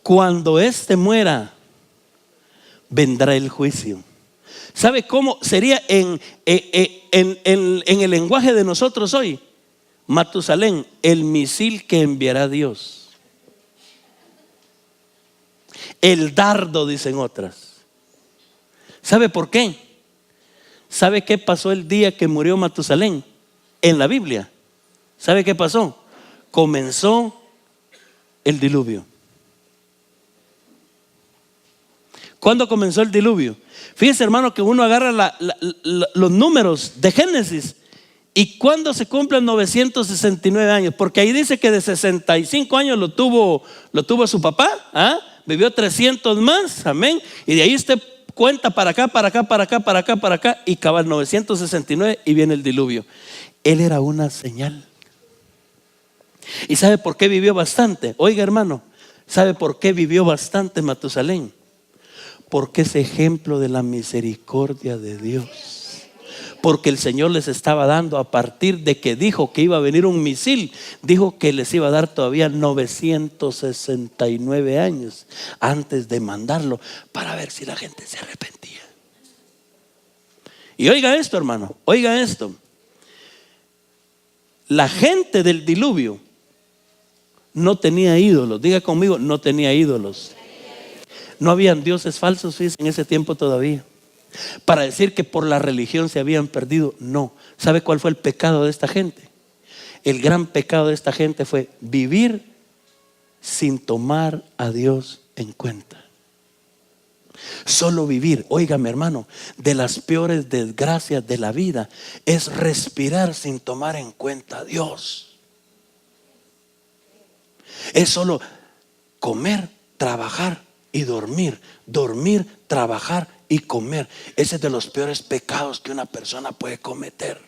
Cuando éste muera, vendrá el juicio. ¿Sabe cómo sería en el lenguaje de nosotros hoy? Matusalén, el misil que enviará Dios. El dardo, dicen otras. ¿Sabe por qué? ¿Sabe qué pasó el día que murió Matusalén? En la Biblia. ¿Sabe qué pasó? Comenzó el diluvio. ¿Cuándo comenzó el diluvio? Fíjese, hermano, que uno agarra los números de Génesis. ¿Y cuándo se cumplen 969 años? Porque ahí dice que de 65 años lo tuvo su papá. Vivió 300 más. Amén. Y de ahí usted cuenta para acá, para acá, para acá, para acá, para acá. Y cabal 969 y viene el diluvio. Él era una señal. ¿Y sabe por qué vivió bastante? Oiga, hermano, ¿sabe por qué vivió bastante Matusalén? Porque es ejemplo de la misericordia de Dios. Porque el Señor les estaba dando, a partir de que dijo que iba a venir un misil, dijo que les iba a dar todavía 969 años antes de mandarlo, para ver si la gente se arrepentía. Y oiga esto, hermano, oiga esto. La gente del diluvio no tenía ídolos. Diga conmigo, no tenía ídolos. No habían dioses falsos, fíjense, en ese tiempo todavía, para decir que por la religión se habían perdido. No. ¿Sabe cuál fue el pecado de esta gente? El gran pecado de esta gente fue vivir sin tomar a Dios en cuenta. Solo vivir, óigame, hermano, de las peores desgracias de la vida es respirar sin tomar en cuenta a Dios. Es solo comer, trabajar y dormir, trabajar y comer. Ese es de los peores pecados que una persona puede cometer.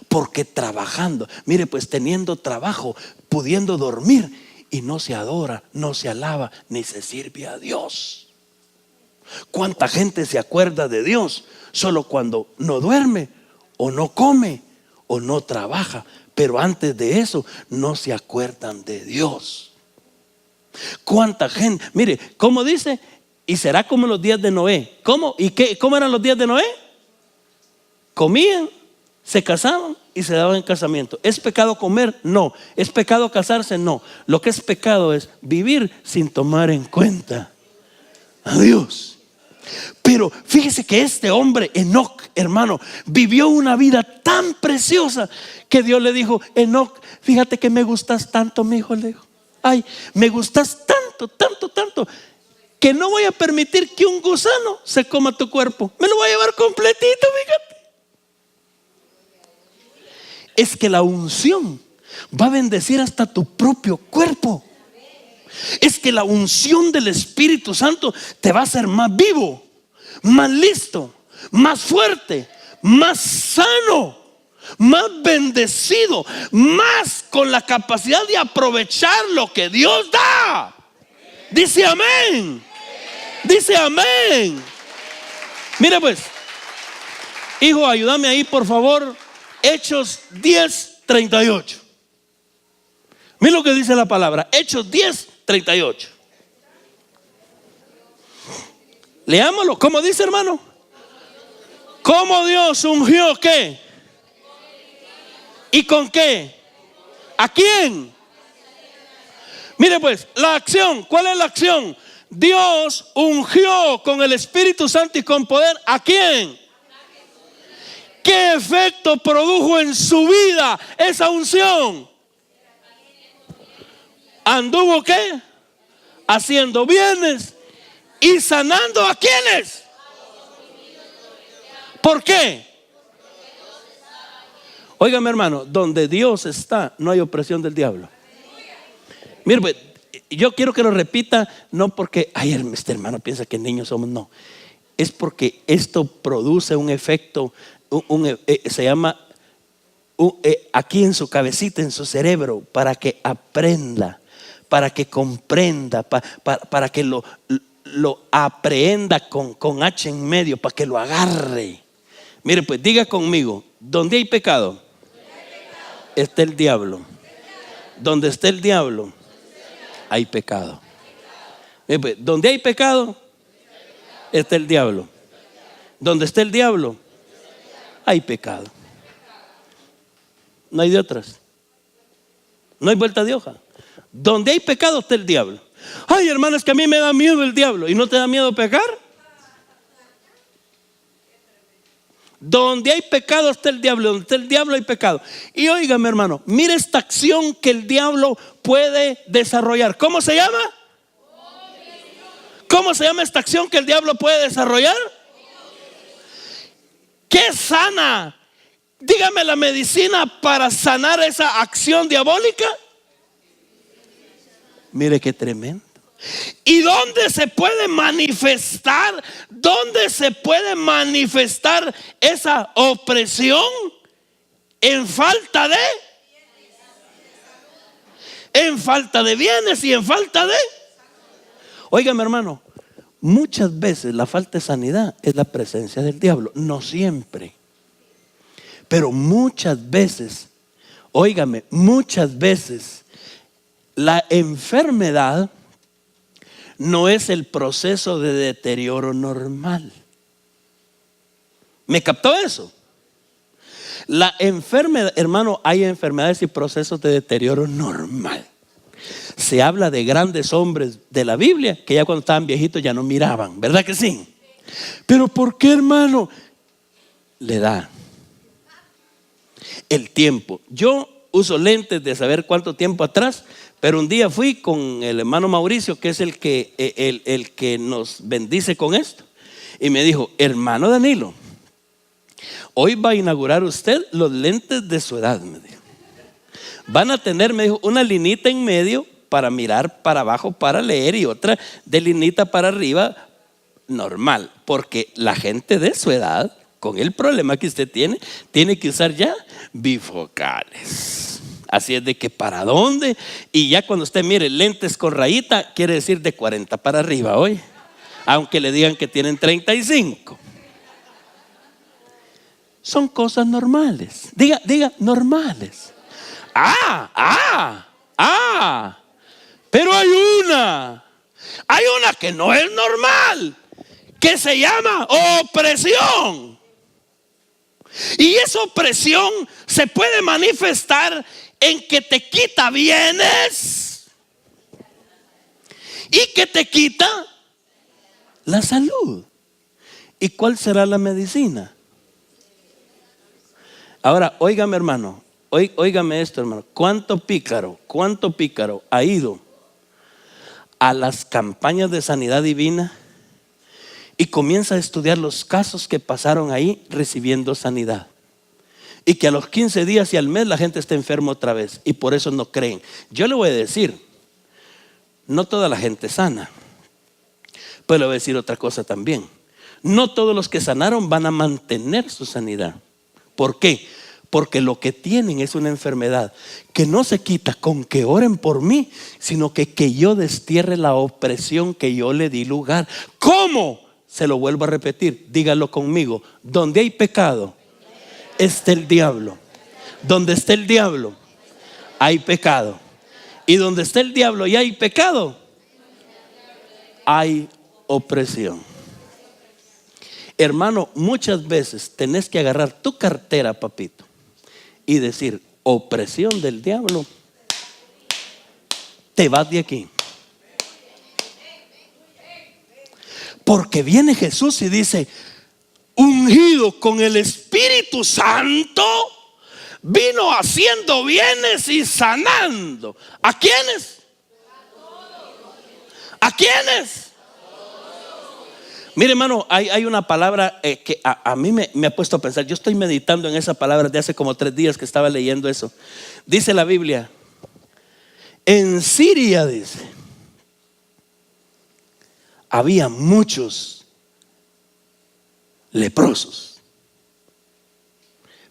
Porque trabajando, mire, pues teniendo trabajo, pudiendo dormir, y no se adora, no se alaba, ni se sirve a Dios. ¿Cuánta gente se acuerda de Dios solo cuando no duerme, o no come, o no trabaja? Pero antes de eso no se acuerdan de Dios. ¿Cuánta gente? Mire, ¿cómo dice? Y será como los días de Noé. ¿Cómo? ¿Y qué? ¿Cómo eran los días de Noé? Comían, se casaban y se daban en casamiento. ¿Es pecado comer? No. ¿Es pecado casarse? No. Lo que es pecado es vivir sin tomar en cuenta a Dios. Pero fíjese que este hombre, Enoc, hermano, vivió una vida tan preciosa que Dios le dijo: Enoc, fíjate que me gustas tanto, mi hijo, le dijo. Ay, me gustas tanto, tanto, tanto, que no voy a permitir que un gusano se coma tu cuerpo. Me lo voy a llevar completito, fíjate. Es que la unción va a bendecir hasta tu propio cuerpo. Es que la unción del Espíritu Santo te va a hacer más vivo, más listo, más fuerte, más sano, más bendecido, más con la capacidad de aprovechar lo que Dios da. Dice amén. Dice amén. Mira pues, hijo, ayúdame ahí por favor. Hechos 10:38. Mira lo que dice la palabra. Hechos 10:38. Leámoslo. ¿Cómo dice, hermano? ¿Cómo Dios ungió qué? ¿Y con qué? ¿A quién? Mire pues, la acción. ¿Cuál es la acción? Dios ungió con el Espíritu Santo y con poder. ¿A quién? ¿Qué efecto produjo en su vida esa unción? ¿Anduvo qué? Haciendo bienes y sanando a quienes. ¿Por qué? Óigame, hermano, donde Dios está no hay opresión del diablo. Mire pues, yo quiero que lo repita, no porque este hermano piensa que niños somos, no. Es porque esto produce un efecto, se llama aquí en su cabecita, en su cerebro, para que aprenda, para que comprenda, para que lo aprehenda con H en medio, para que lo agarre. Mire pues, diga conmigo: donde hay pecado, está el diablo. Donde está el diablo, hay pecado. Mire pues, donde hay pecado, está el diablo. Donde está el diablo, hay pecado. No hay de otras. No hay vuelta de hoja. Donde hay pecado está el diablo. Ay, hermano, es que a mí me da miedo el diablo. ¿Y no te da miedo pecar? Donde hay pecado está el diablo. Donde está el diablo hay pecado. Y óigame, hermano, mire esta acción que el diablo puede desarrollar. ¿Cómo se llama? ¿Cómo se llama esta acción que el diablo puede desarrollar? ¿Qué sana? Dígame la medicina para sanar esa acción diabólica. Mire qué tremendo. ¿Y dónde se puede manifestar? ¿Dónde se puede manifestar esa opresión? En falta de bienes y en falta de. Óigame, hermano, muchas veces la falta de sanidad es la presencia del diablo. No siempre, pero muchas veces, óigame, muchas veces la enfermedad no es el proceso de deterioro normal. ¿Me captó eso? La enfermedad, hermano, hay enfermedades y procesos de deterioro normal. Se habla de grandes hombres de la Biblia que ya cuando estaban viejitos ya no miraban, ¿verdad que sí? Pero ¿por qué, hermano? Le da el tiempo. Yo uso lentes de saber cuánto tiempo atrás, pero un día fui con el hermano Mauricio, que es el que nos bendice con esto, y me dijo: hermano Danilo, hoy va a inaugurar usted los lentes de su edad, me dijo. Van a tener, me dijo, una linita en medio para mirar para abajo para leer y otra de linita para arriba normal, porque la gente de su edad, con el problema que usted tiene que usar ya bifocales. Así es de que para dónde, y ya cuando usted mire lentes con rayita, quiere decir de 40 para arriba hoy, aunque le digan que tienen 35. Son cosas normales. Diga normales. Pero hay una que no es normal, que se llama opresión. Y esa opresión se puede manifestar en que te quita bienes y que te quita la salud. ¿Y cuál será la medicina? Ahora, óigame, hermano, óigame esto, hermano. ¿Cuánto pícaro ha ido a las campañas de sanidad divina y comienza a estudiar los casos que pasaron ahí recibiendo sanidad? Y que a los 15 días y al mes la gente está enferma otra vez y por eso no creen. Yo le voy a decir, no toda la gente sana, pero le voy a decir otra cosa también. No todos los que sanaron van a mantener su sanidad. ¿Por qué? Porque lo que tienen es una enfermedad que no se quita con que oren por mí, sino que yo destierre la opresión que yo le di lugar. ¿Cómo? Se lo vuelvo a repetir, dígalo conmigo. Donde hay pecado está el diablo. Donde está el diablo hay pecado. Y donde está el diablo y hay pecado, hay opresión. Hermano, muchas veces tenés que agarrar tu cartera, papito, y decir: opresión del diablo, te vas de aquí. Porque viene Jesús y dice: ungido con el Espíritu Santo, vino haciendo bienes y sanando. ¿A quiénes? ¿A quiénes? Mire, hermano, hay una palabra que a mí me ha puesto a pensar. Yo estoy meditando en esa palabra de hace como 3 días que estaba leyendo eso. Dice la Biblia: en Siria, dice, había muchos leprosos,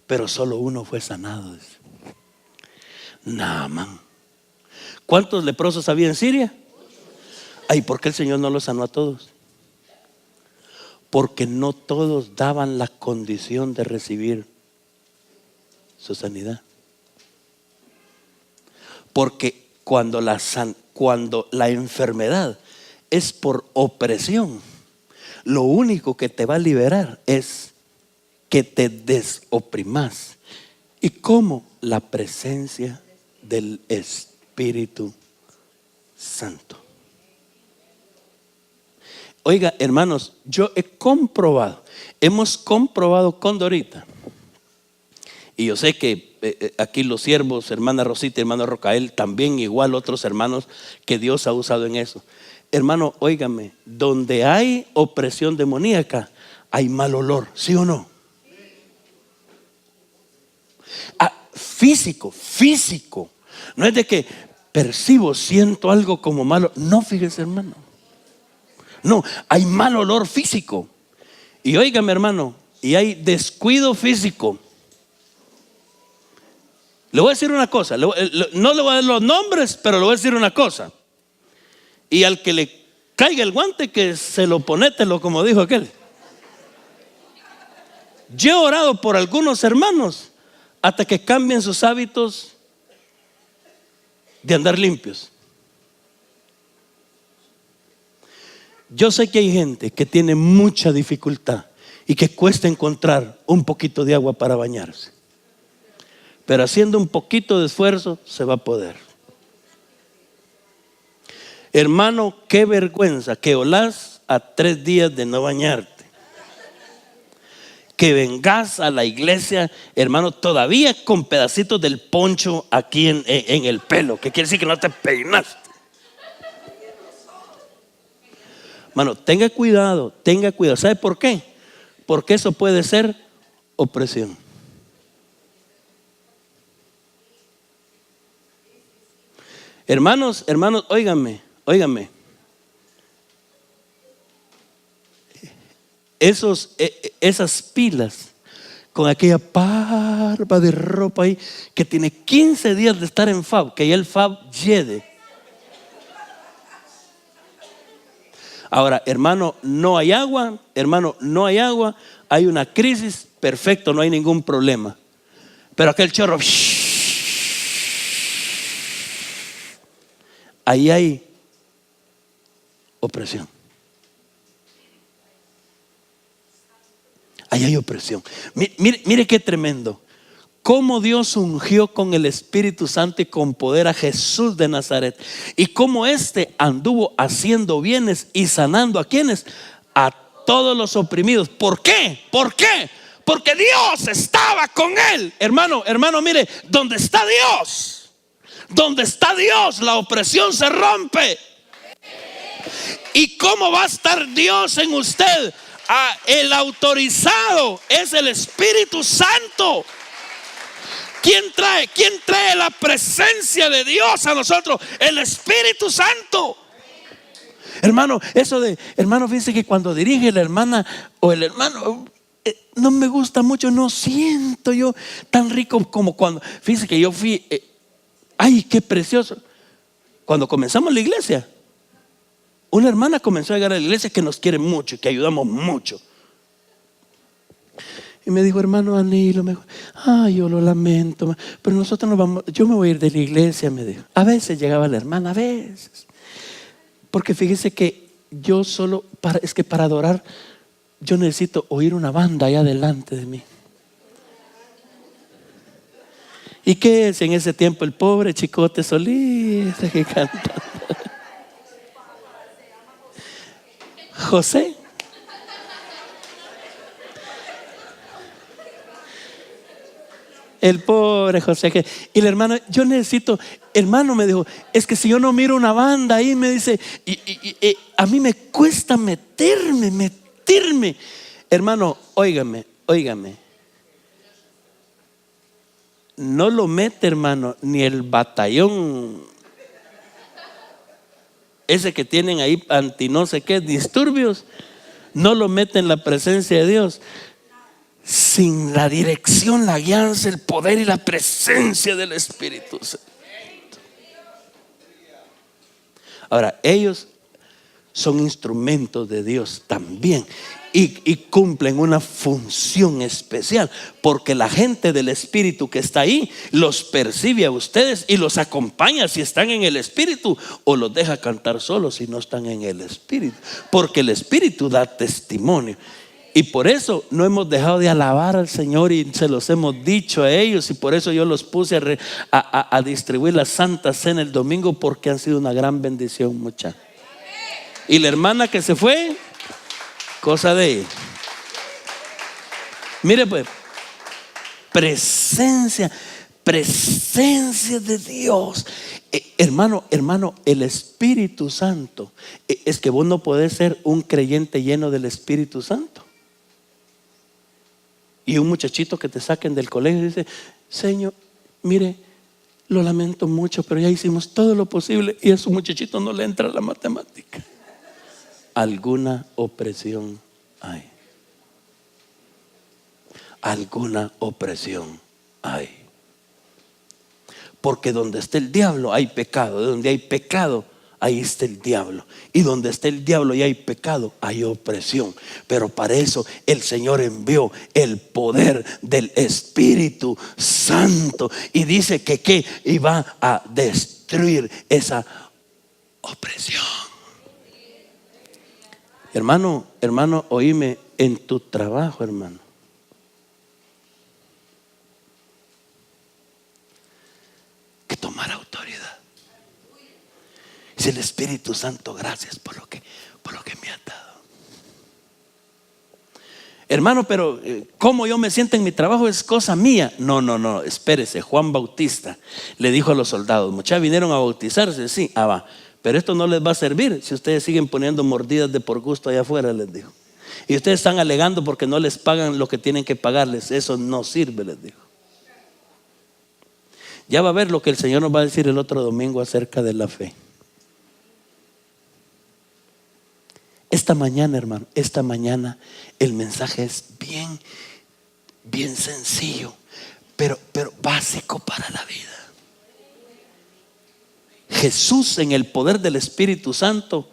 pero solo uno fue sanado, dice. Naamán. ¿Cuántos leprosos había en Siria? Ay, ¿por qué el Señor no los sanó a todos? Porque no todos daban la condición de recibir su sanidad. Porque cuando la enfermedad es por opresión, lo único que te va a liberar es que te desoprimas. ¿Y cómo? La presencia del Espíritu Santo. Oiga, hermanos, hemos comprobado con Dorita, y yo sé que aquí los siervos, hermana Rosita y hermano Rocael, también igual otros hermanos que Dios ha usado en eso. Hermano, óigame, donde hay opresión demoníaca, hay mal olor, ¿sí o no? Físico. No es de que percibo, siento algo como malo. No, fíjese, hermano. No, hay mal olor físico. Y óigame, hermano, y hay descuido físico. Le voy a decir una cosa, no le voy a dar los nombres, pero le voy a decir una cosa. Y al que le caiga el guante, que se lo ponételo, como dijo aquel. Yo he orado por algunos hermanos hasta que cambien sus hábitos de andar limpios. Yo sé que hay gente que tiene mucha dificultad y que cuesta encontrar un poquito de agua para bañarse, pero haciendo un poquito de esfuerzo se va a poder. Hermano, qué vergüenza que olás a 3 días de no bañarte, que vengas a la iglesia, hermano, todavía con pedacitos del poncho aquí en el pelo, que quiere decir que no te peinaste. Hermano, tenga cuidado. ¿Sabe por qué? Porque eso puede ser opresión. Hermanos, óigame. Esas pilas con aquella parva de ropa ahí que tiene 15 días de estar en FAB, que ya el FAB llegue. Ahora, hermano, no hay agua, hay una crisis, perfecto, no hay ningún problema. Pero aquel chorro, ahí hay opresión. Ahí hay opresión. Mire qué tremendo. Cómo Dios ungió con el Espíritu Santo y con poder a Jesús de Nazaret. Y cómo éste anduvo haciendo bienes y sanando a quienes, a todos los oprimidos. ¿Por qué? Porque Dios estaba con él. Hermano, mire, donde está Dios, la opresión se rompe. ¿Y cómo va a estar Dios en usted? El autorizado es el Espíritu Santo. ¿Quién trae la presencia de Dios a nosotros? El Espíritu Santo. Hermano, fíjense que cuando dirige la hermana o el hermano, no me gusta mucho, no siento yo tan rico como cuando, fíjense que yo fui, ay, qué precioso. Cuando comenzamos la iglesia, una hermana comenzó a llegar a la iglesia que nos quiere mucho, que ayudamos mucho. Y me dijo, hermano Anilo, yo lo lamento, pero nosotros nos vamos, yo me voy a ir de la iglesia, me dijo. A veces llegaba la hermana, a veces. Porque fíjese que yo es que para adorar, yo necesito oír una banda allá delante de mí. ¿Y qué es en ese tiempo el pobre chicote solista que canta? José. El pobre José. Y el hermano, yo necesito, hermano me dijo, es que si yo no miro una banda ahí, me dice, y a mí me cuesta meterme. Hermano, óigame. No lo mete, hermano, ni el batallón ese que tienen ahí anti no sé qué disturbios, no lo mete en la presencia de Dios. Sin la dirección, la guianza, el poder y la presencia del Espíritu Santo. Ahora, ellos son instrumentos de Dios también. Y cumplen una función especial, porque la gente del Espíritu que está ahí los percibe a ustedes y los acompaña si están en el Espíritu, o los deja cantar solos si no están en el Espíritu, porque el Espíritu da testimonio. Y por eso no hemos dejado de alabar al Señor, y se los hemos dicho a ellos, y por eso yo los puse a distribuir la Santa Cena el domingo, porque han sido una gran bendición, muchachos. Y la hermana que se fue, cosa de ella. Mire pues, presencia de Dios. Hermano, el Espíritu Santo. Es que vos no podés ser un creyente lleno del Espíritu Santo. Y un muchachito que te saquen del colegio y dice: Señor, mire, lo lamento mucho, pero ya hicimos todo lo posible, y a su muchachito no le entra la matemática. Alguna opresión hay. Alguna opresión hay. Porque donde está el diablo hay pecado. Donde hay pecado, ahí está el diablo. Y donde está el diablo y hay pecado, hay opresión. Pero para eso el Señor envió el poder del Espíritu Santo. Y dice que iba a destruir esa opresión. Hermano, oíme, en tu trabajo, hermano, que tomar autoridad. Dice el Espíritu Santo: gracias por lo que me has dado. Hermano, pero cómo yo me siento en mi trabajo es cosa mía. No, espérese. Juan Bautista le dijo a los soldados: muchachos, vinieron a bautizarse, sí, va. Pero esto no les va a servir si ustedes siguen poniendo mordidas de por gusto allá afuera, les dijo. Y ustedes están alegando porque no les pagan lo que tienen que pagarles. Eso no sirve, les dijo. Ya va a ver lo que el Señor nos va a decir el otro domingo acerca de la fe. Esta mañana, hermano, el mensaje es bien sencillo, pero básico para la vida. Jesús, en el poder del Espíritu Santo,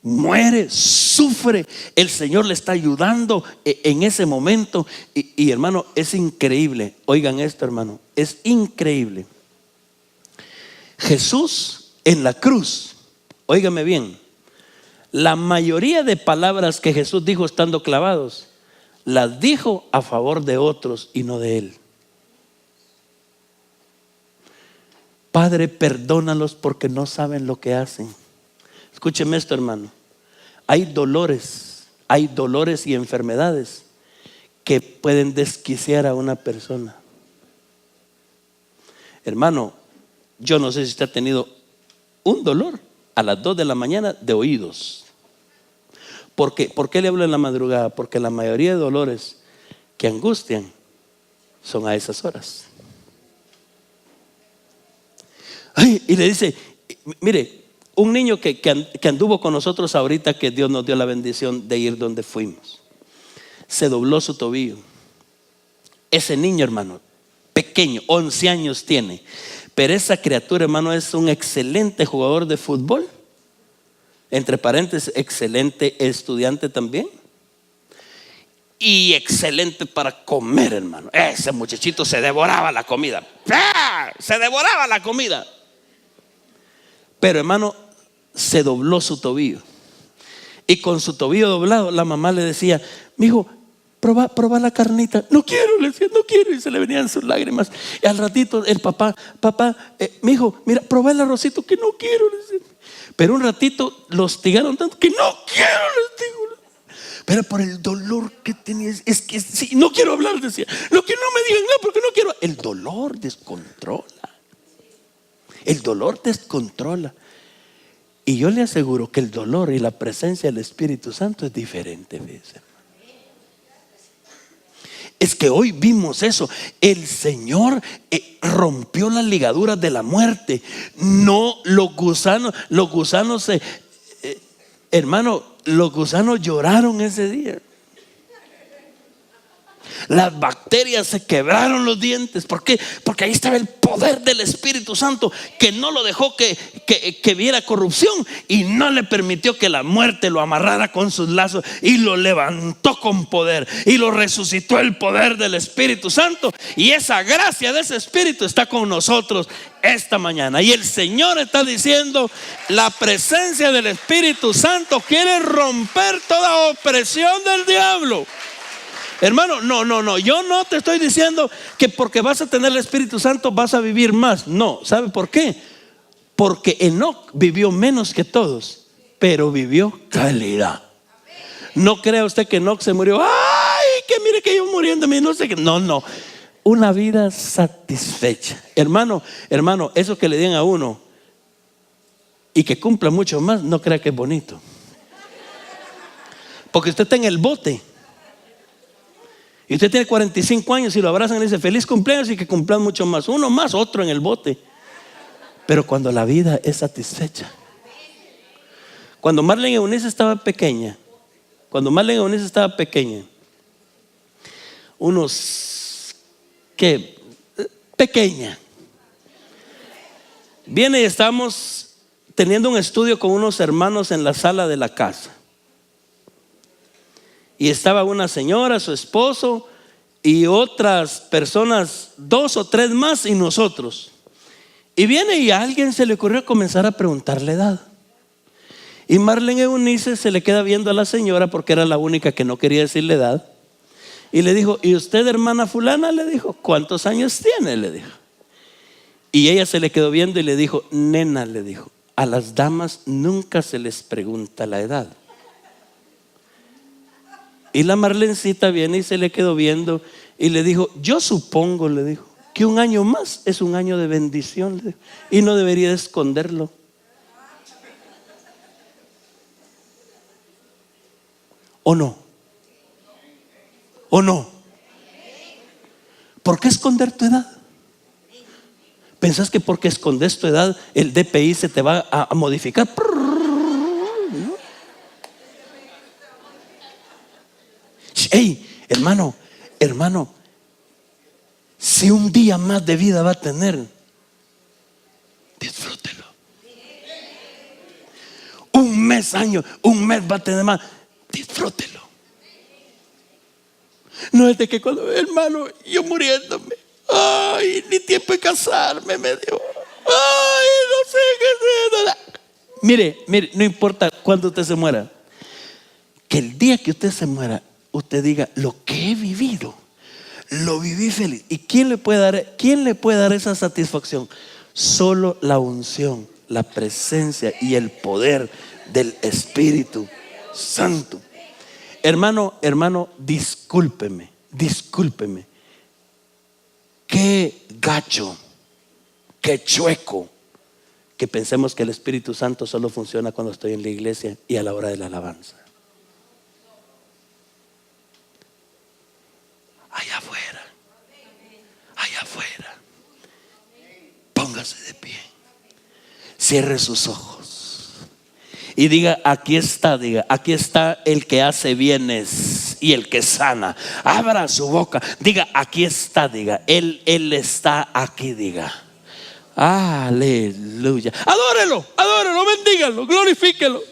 muere, sufre. El Señor le está ayudando en ese momento. Y hermano, es increíble. Oigan esto, hermano, es increíble. Jesús en la cruz, óigame bien, la mayoría de palabras que Jesús dijo estando clavados, las dijo a favor de otros y no de Él. Padre, perdónalos porque no saben lo que hacen. Escúcheme esto, hermano. Hay dolores y enfermedades que pueden desquiciar a una persona. Hermano, yo no sé si usted ha tenido un dolor a las 2 de la mañana de oídos. ¿Por qué le hablo en la madrugada? Porque la mayoría de dolores que angustian son a esas horas. Ay, y le dice: mire, un niño que anduvo con nosotros ahorita, que Dios nos dio la bendición de ir donde fuimos, se dobló su tobillo. Ese niño, hermano, pequeño, 11 años tiene, pero esa criatura, hermano, es un excelente jugador de fútbol. Entre paréntesis, excelente estudiante también. Y excelente para comer, hermano. Ese muchachito se devoraba la comida. Se devoraba la comida. Pero, hermano, se dobló su tobillo. Y con su tobillo doblado, la mamá le decía: mijo, proba la carnita. No quiero, le decía, no quiero. Y se le venían sus lágrimas. Y al ratito el papá, mijo, mira, probá el arrocito. Que no quiero, le decía. Pero un ratito lo hostigaron tanto que no quiero, les digo. Pero por el dolor que tenía, es que sí, no quiero hablar, decía. Lo que no me digan nada, porque no quiero. El dolor descontrola. El dolor descontrola. Y yo le aseguro que el dolor y la presencia del Espíritu Santo es diferente, ¿ves? Es que hoy vimos eso. El Señor rompió las ligaduras de la muerte. No, los gusanos hermano, los gusanos lloraron ese día. Las bacterias se quebraron los dientes. ¿Por qué? Porque ahí estaba el poder del Espíritu Santo, que no lo dejó que viera corrupción, y no le permitió que la muerte lo amarrara con sus lazos, y lo levantó con poder y lo resucitó el poder del Espíritu Santo. Y esa gracia de ese Espíritu está con nosotros esta mañana. Y el Señor está diciendo: la presencia del Espíritu Santo quiere romper toda opresión del diablo. Hermano, no, yo no te estoy diciendo que porque vas a tener el Espíritu Santo vas a vivir más. No, ¿sabe por qué? Porque Enoc vivió menos que todos, pero vivió calidad. No crea usted que Enoc se murió. Ay, que mire que yo muriéndome, no sé qué. No, una vida satisfecha. Hermano, eso que le den a uno y que cumpla mucho más, no crea que es bonito. Porque usted está en el bote y usted tiene 45 años y lo abrazan y le dice: feliz cumpleaños, y que cumplan mucho más. Uno más, otro en el bote. Pero cuando la vida es satisfecha. Cuando Marlene Eunice estaba pequeña, pequeña, viene y estamos teniendo un estudio con unos hermanos en la sala de la casa. Y estaba una señora, su esposo y otras personas, 2 o 3 más, y nosotros. Y viene y a alguien se le ocurrió comenzar a preguntarle edad. Y Marlene Eunice se le queda viendo a la señora, porque era la única que no quería decirle edad. Y le dijo: ¿y usted, hermana fulana? Le dijo: ¿cuántos años tiene? Le dijo. Y ella se le quedó viendo y le dijo: nena, le dijo, a las damas nunca se les pregunta la edad. Y la Marlencita viene y se le quedó viendo y le dijo: yo supongo, le dijo, que un año más es un año de bendición, le dijo, y no debería de esconderlo. ¿O no? ¿O no? ¿Por qué esconder tu edad? ¿Pensás que porque escondes tu edad el DPI se te va a modificar? ¿No? Hey, hermano, si un día más de vida va a tener, disfrútelo. Un mes va a tener más, disfrútelo. No es de que cuando, hermano, yo muriéndome, ay, ni tiempo de casarme me dio, ay, no sé qué hacer. Mire, no importa cuándo usted se muera, que el día que usted se muera, usted diga: lo que he vivido, lo viví feliz. ¿Y quién le puede dar esa satisfacción? Solo la unción, la presencia y el poder del Espíritu Santo. Hermano, discúlpeme. Qué gacho, qué chueco que pensemos que el Espíritu Santo solo funciona cuando estoy en la iglesia y a la hora de la alabanza. Allá afuera, póngase de pie, cierre sus ojos y diga: aquí está el que hace bienes y el que sana. Abra su boca, diga: aquí está, él está aquí, diga: aleluya. Adórelo, bendígalo, glorifíquelo.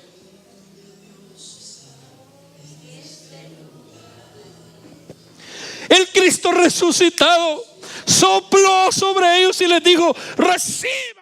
El Cristo resucitado sopló sobre ellos y les dijo: reciban.